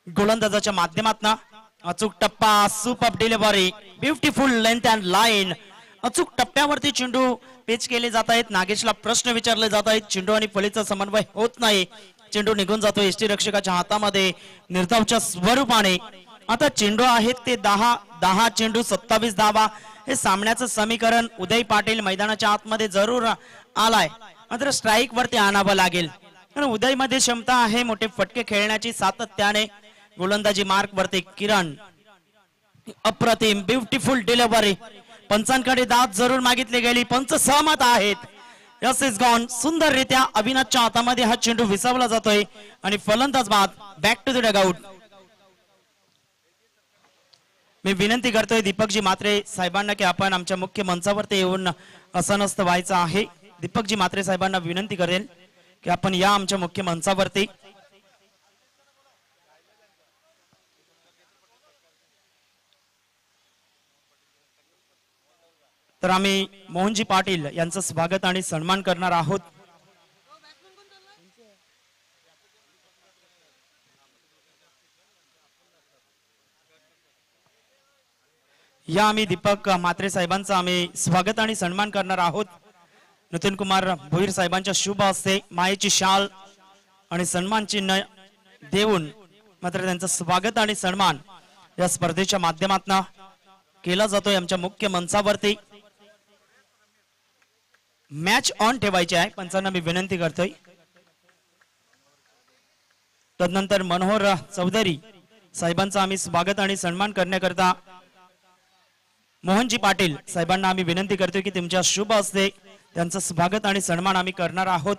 गोलंदाजाच्या माध्यमातून अचूक टप्पा super delivery beautiful length and line. अचूक टप्प्यावरती चेंडू पेच केले जात आहेत. नागेशला प्रश्न विचारले जात आहेत. चेंडू आणि फळीचा समन्वय होत नाही. चेंडू निघून जातो एसटी रक्षकाच्या हातामध्ये निर्धावच्या स्वरूपाने. आता चेंडू आहेत ते 10 चेंडू 27 धावा. हे सामन्याचं समीकरण उदय पाटील मैदानाच्या आतमध्ये जरूर आलाय, मात्र स्ट्राईक वरती आणावं लागेल. कारण उदय मध्ये क्षमता आहे मोठे फटके खेळण्याची सातत्याने. गोलंदाजी मार्क वरती किरण अप्रतिम ब्युटिफुल डिलिव्हरी. पंचांकडे दाद जरूर मागितली गेली. पंच सहमत आहेत. Yes is gone. सुंदररित्या अविनाशच्या हातामध्ये हा चेंडू विसावला जातोय आणि फलंदाज बाद बॅक टू द डगआउट. मी विनंती करतोय दीपकजी मात्रे साहेबांना की आपण आमच्या मुख्य मंचावरती येऊन असनस्त व्हायचं आहे. दीपकजी मात्रे साहेबांना विनंती करेल की आपण या आमच्या मुख्य मंचावरती. तर आम्ही मोहनजी पाटील यांचं स्वागत आणि सन्मान करणार आहोत. या आम्ही दीपक मात्रे साहेबांचा आम्ही स्वागत आणि सन्मान करणार आहोत. नितीन कुमार भोईर साहेबांच्या शुभ हस्ते मायेची शाल आणि सन्मान चिन्ह देऊन मात्र त्यांचं स्वागत आणि सन्मान या स्पर्धेच्या माध्यमातून केला जातोय आमच्या मुख्य मंचावरती. मॅच ऑन ठेवायची आहे. पंचांना मी विनंती करतोय. तदनंतर मनोहर चौधरी साहेबांचा आम्ही स्वागत आणि सन्मान करण्याकरता मोहनजी पाटील साहेबांना आम्ही विनंती करतोय की तुमच्या शुभ हस्ते त्यांचं स्वागत आणि सन्मान आम्ही करणार आहोत.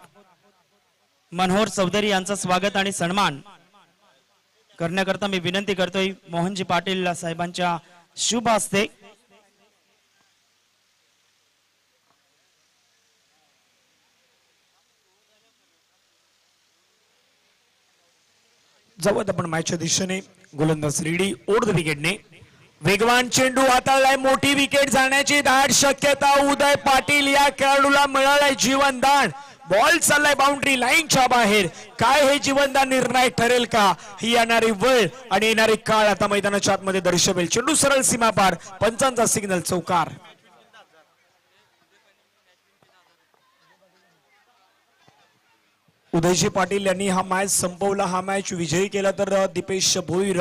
मनोहर चौधरी यांचं स्वागत आणि सन्मान करण्याकरता मी विनंती करतोय मोहनजी पाटील साहेबांच्या शुभ हस्ते. जाऊयात आपण मॅचच्या दिशेने. गोलंदाज रेडी ओढ द विकेटने. वेगवान चेंडू हाताळलाय. मोठी विकेट जाण्याची दाट शक्यता उदय पाटील या खेळाडूला मिळालाय जीवनदान. बॉल चाललाय बाउंड्री लाईनच्या बाहेर. काय हे जीवनदान निर्णायक ठरेल का? ही येणारी वेळ आणि येणारी काळ आता मैदानाच्या आतमध्ये दर्शवेल. चेंडू सरळ सीमा पार. पंचांचा सिग्नल चौकार. उदयजी पाटील यांनी हा मॅच संपवला. हा मॅच विजयी केला. तर दीपेश भोईर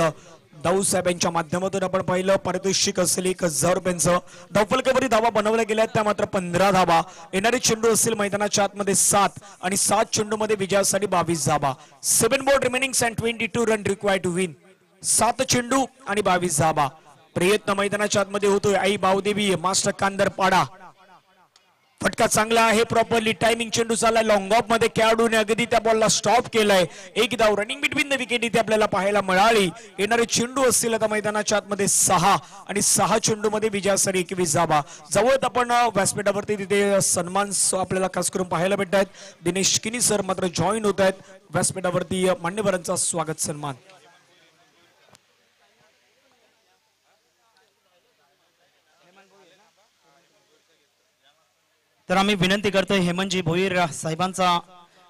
दाऊ साहेब यांच्या माध्यमातून आपण पाहिलं पारितोषिक असेल 1000 रुपयांचं. धावफलकावरील धावा बनवल्या गेल्या त्या मात्र 15 धावा. येणारे चेंडू असेल मैदानाच्या आतमध्ये 7 आणि 7 चेंडू मध्ये विजयासाठी 22 धावा. 7 ball remaining and 22 run required to win. 7 चेंडू आणि 22 धावा. प्रयत्न मैदानाच्या आतमध्ये होतोय. आई बावदेवी मास्टर कांदर पाडा. फटका चांगला आहे. प्रॉपरली टायमिंग चेंडू चाललाय लॉंग ऑफ मध्ये. खेळाडूने अगदी त्या बॉलला स्टॉप केलाय. एक धाव रनिंग बिटवीन द विकेट इथे आपल्याला पाहायला मिळाली. येणारे चेंडू असतील आता मैदानाच्या आतमध्ये 6 आणि 6 चेंडू मध्ये विजयासाठी 21 धावा. जवळ आपण व्यासपीठावरती तिथे सन्मान आपल्याला खास करून पाहायला भेटत आहेत. दिनेश किनी सर मात्र जॉईन होत आहेत व्यासपीठावरती. मान्यवरांचा स्वागत सन्मान. तर आम्ही विनंती करतोय हेमंतजी भोईर साहेबांचा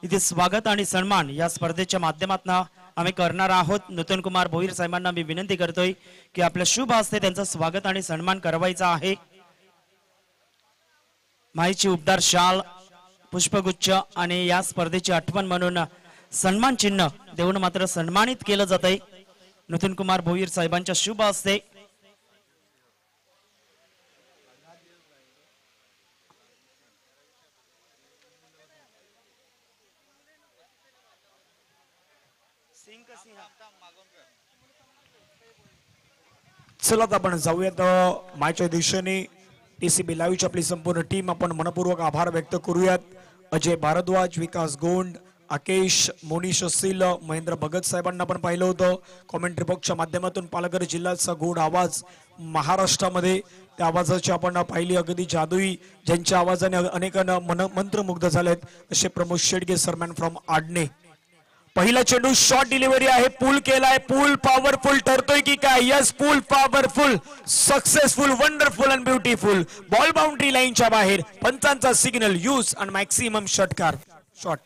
इथे स्वागत आणि सन्मान या स्पर्धेच्या माध्यमातून आम्ही करणार आहोत. नूतन कुमार भोईर साहेबांना मी विनंती करतोय की आपल्या शुभ हस्ते त्यांचं स्वागत आणि सन्मान करवायचा आहे. माईची उबदार शाल, पुष्पगुच्छ आणि या स्पर्धेची आठवण म्हणून सन्मान चिन्ह देऊन मात्र सन्मानित केलं जातंय नूतन कुमार भोईर साहेबांच्या शुभ हस्ते. चला आता आपण जाऊयात मायच्या दिशेने. टीसीबी लाईव्हची आपली संपूर्ण टीम आपण मनपूर्वक आभार व्यक्त करूयात. अजय भारद्वाज, विकास गोंड, आकेश, मोनिश असील, महेंद्र भगत साहेबांना आपण पाहिलं होतं. कॉमेंट्री बॉक्सच्या माध्यमातून पालघर जिल्ह्याचा गोड आवाज महाराष्ट्रामध्ये, त्या आवाजाची आपण पाहिली अगदी जादुई, ज्यांच्या आवाजाने अनेकांना मंत्रमुग्ध झालेत असे प्रमोद शेडगे सरमॅन फ्रॉम आडणे. पहिला चेंडू शॉर्ट डिलिव्हरी आहे, पूल केलाय. पूल पॉवरफुल ठरतोय की काय? Yes, pool powerful, successful, wonderful and beautiful. Ball boundary लाईनच्या बाहेर. पंचांचा सिग्नल यूज आणि मॅक्सिमम षटकार शॉट.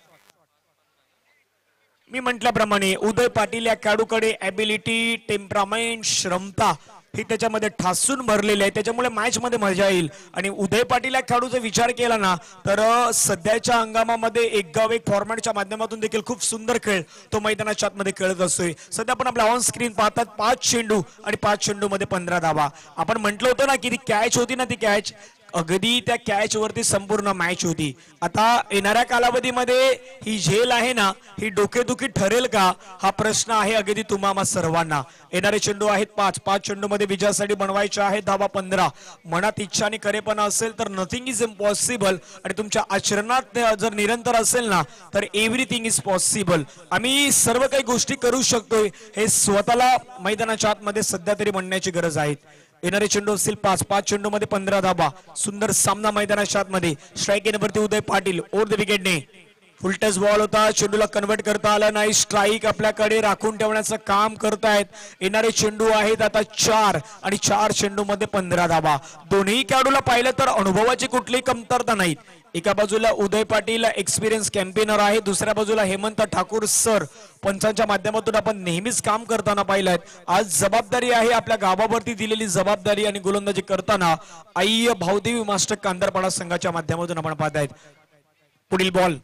मी म्हटल्याप्रमाणे उदय पाटील या खेळाडूकडे ॲबिलिटी, टेम्परामेंट, श्रमता ही त्याच्यामध्ये ठासून भरलेली आहे. त्याच्यामुळे मॅच मध्ये मजा येईल. आणि उदय पाटील या खेळाडूचा विचार केला ना तर सध्याच्या हंगामामध्ये एक गाव एक फॉर्मॅटच्या माध्यमातून देखील खूप सुंदर खेळ तो मैदानाच्या आतमध्ये खेळत असतोय. सध्या आपण आपल्या ऑन स्क्रीन पाहतात 5 चेंडू आणि 5 चेंडू मध्ये 15 धावा. आपण म्हटलं होतं ना की ती कॅच होती ना, ती कॅच अगदी त्या कॅच वरती संपूर्ण मॅच होती. आता येणाऱ्या कालावधीमध्ये ही झेल आहे ना, ही डोकेदुखी ठरेल का हा प्रश्न आहे अगदी तुम्हा सर्वांना. येणारे चेंडू आहेत 5 चेंडू मध्ये विजयासाठी बनवायचे आहे धावा 15. मनात इच्छा आणि करेपणा असेल तर नथिंग इज इम्पॉसिबल, आणि तुमच्या आचरणात जर निरंतर असेल ना तर एव्हरीथिंग इज पॉसिबल. आम्ही सर्व काही गोष्टी करू शकतोय हे स्वतःला मैदानाच्या आतमध्ये सध्या तरी म्हणण्याची गरज आहे. येणारे चेंडू असतील 5 चेंडू मध्ये 15 धाबा. सुंदर सामना मैदानाच्या आतमध्ये. स्ट्राईक येण्यावरती उदय पाटील ओव्हर द विकेटने. फुल टच बॉल होता, चेंडूला कन्वर्ट करता आला नाही. स्ट्राईक आपल्याकडे राखून ठेवण्याचं काम करतायत. येणारे चेंडू आहेत आता 4 आणि 4 चेंडू मध्ये 15 धाबा. दोन्ही खेळाडूला पाहिलं तर अनुभवाची कुठलीही कमतरता नाही. एका बाजूला उदय पाटील एक्सपिरियन्स कॅम्पेनर आहे, दुसऱ्या बाजूला हेमंत ठाकूर सर पंचांच्या माध्यमातून आपण नेहमीच काम करताना पाहिलं. आज जबाबदारी आहे, आपल्या गावावरती दिलेली जबाबदारी आणि गोलंदाजी करताना आई भाऊदेवी मास्टर कांदरपाडा संघाच्या माध्यमातून आपण पाहतायत. पुढील बॉल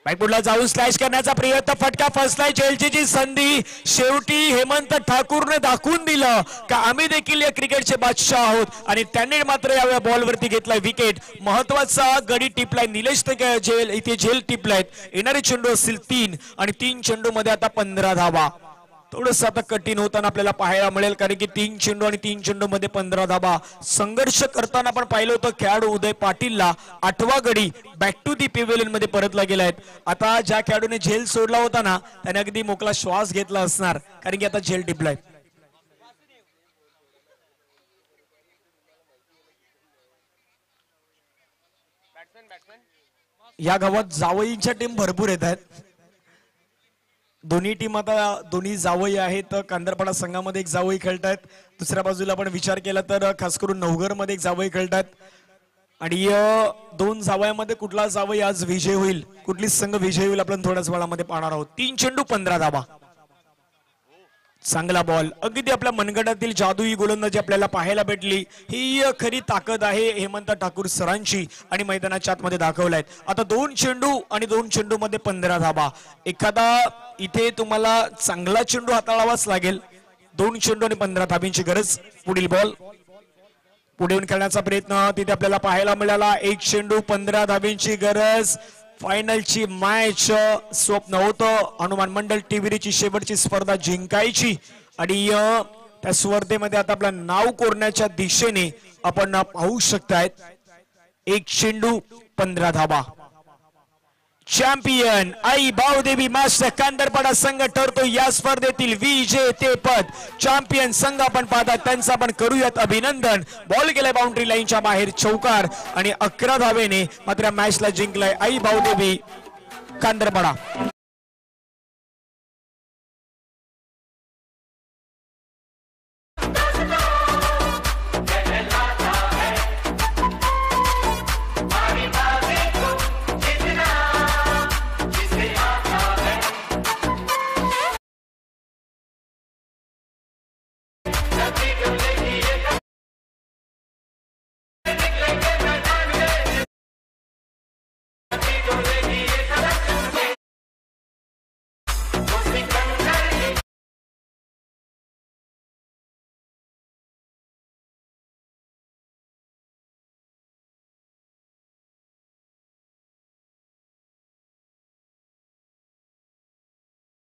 बायपुडला जाऊन स्लॅश करण्याचा प्रयत्न, फटका फसलाय. जेलची संधी शेवटी हेमंत ठाकूरने दाखवून दिलं का आम्ही देखील या क्रिकेटचे बादशाह आहोत, आणि त्यांनी मात्र या बॉलवरती घेतलाय विकेट. महत्वाचा गडी टिपलाय. निलेश जेल इथे झेल टिपलायत. येणारे चेंडू असतील 3 आणि 3 चेंडू मध्ये आता 15 धावा. थोडंसं आता कठीण होताना आपल्याला पाहायला मिळेल, कारण की 3 चेंडू आणि 3 चेंडू मध्ये 15 धाबा. संघर्ष करताना आपण पाहिलं होतं खेळाडू उदय पाटीलला 8वा गडी बॅक टू दी पिव्हेलियन मध्ये परतला गेलाय. आता ज्या खेळाडूने झेल सोडला होता ना त्याने अगदी मोकळा श्वास घेतला असणार, कारण की आता झेल टिपलाय. या गावात जावईंच्या टीम भरपूर येत आहेत. दोन्ही टीम आता दोन्ही जावई आहेत. कांदरपाडा संघामध्ये एक जावई खेळतायत. दुसऱ्या बाजूला आपण विचार केला तर खास करून नवघर मध्ये एक जावई खेळतात. आणि 2 जावयामध्ये कुठला जावई आज विजय होईल, कुठली संघ विजय होईल आपण थोड्याच वेळामध्ये पाहणार आहोत. 3 चेंडू 15 धाबा. चांगला बॉल. अगदी आपल्या मनगटातील जादुई गोलंदाजी आपल्याला पाहायला भेटली. ही खरी ताकद आहे हेमंत ठाकूर सरांची, आणि मैदानाच्या आतमध्ये दाखवलाय. आता 2 चेंडू आणि 2 चेंडू मध्ये 15 धाबा. एखादा इथे तुम्हाला चांगला चेंडू हाताळावाच लागेल. 2 चेंडू आणि 15 धाब्यांची गरज. पुढील बॉल पुढे येऊन खेळण्याचा प्रयत्न तिथे आपल्याला पाहायला मिळाला. 1 चेंडू 15 धाब्यांची गरज. फायनलची मॅच स्वप्न होतं. हनुमान मंडल टिव्हीची शेवटची स्पर्धा जिंकायची, आणि त्या स्पर्धेमध्ये आता आपलं नाव कोरण्याच्या दिशेने आपण पाहू शकतायत. 1 चेंडू 15 धाबा. चॅम्पियन आई भाऊदेवी मास्टर कांदरपाडा संघ ठरतो या स्पर्धेतील विजेतेपद. चॅम्पियन संघ आपण पाहतात त्यांचं आपण करूयात अभिनंदन. बॉल गेलाय बाउंड्री लाईनच्या बाहेर, चौकार, आणि 11 धावेने मात्र मॅचला जिंकलाय आई भाऊदेवी कांदरपाडा.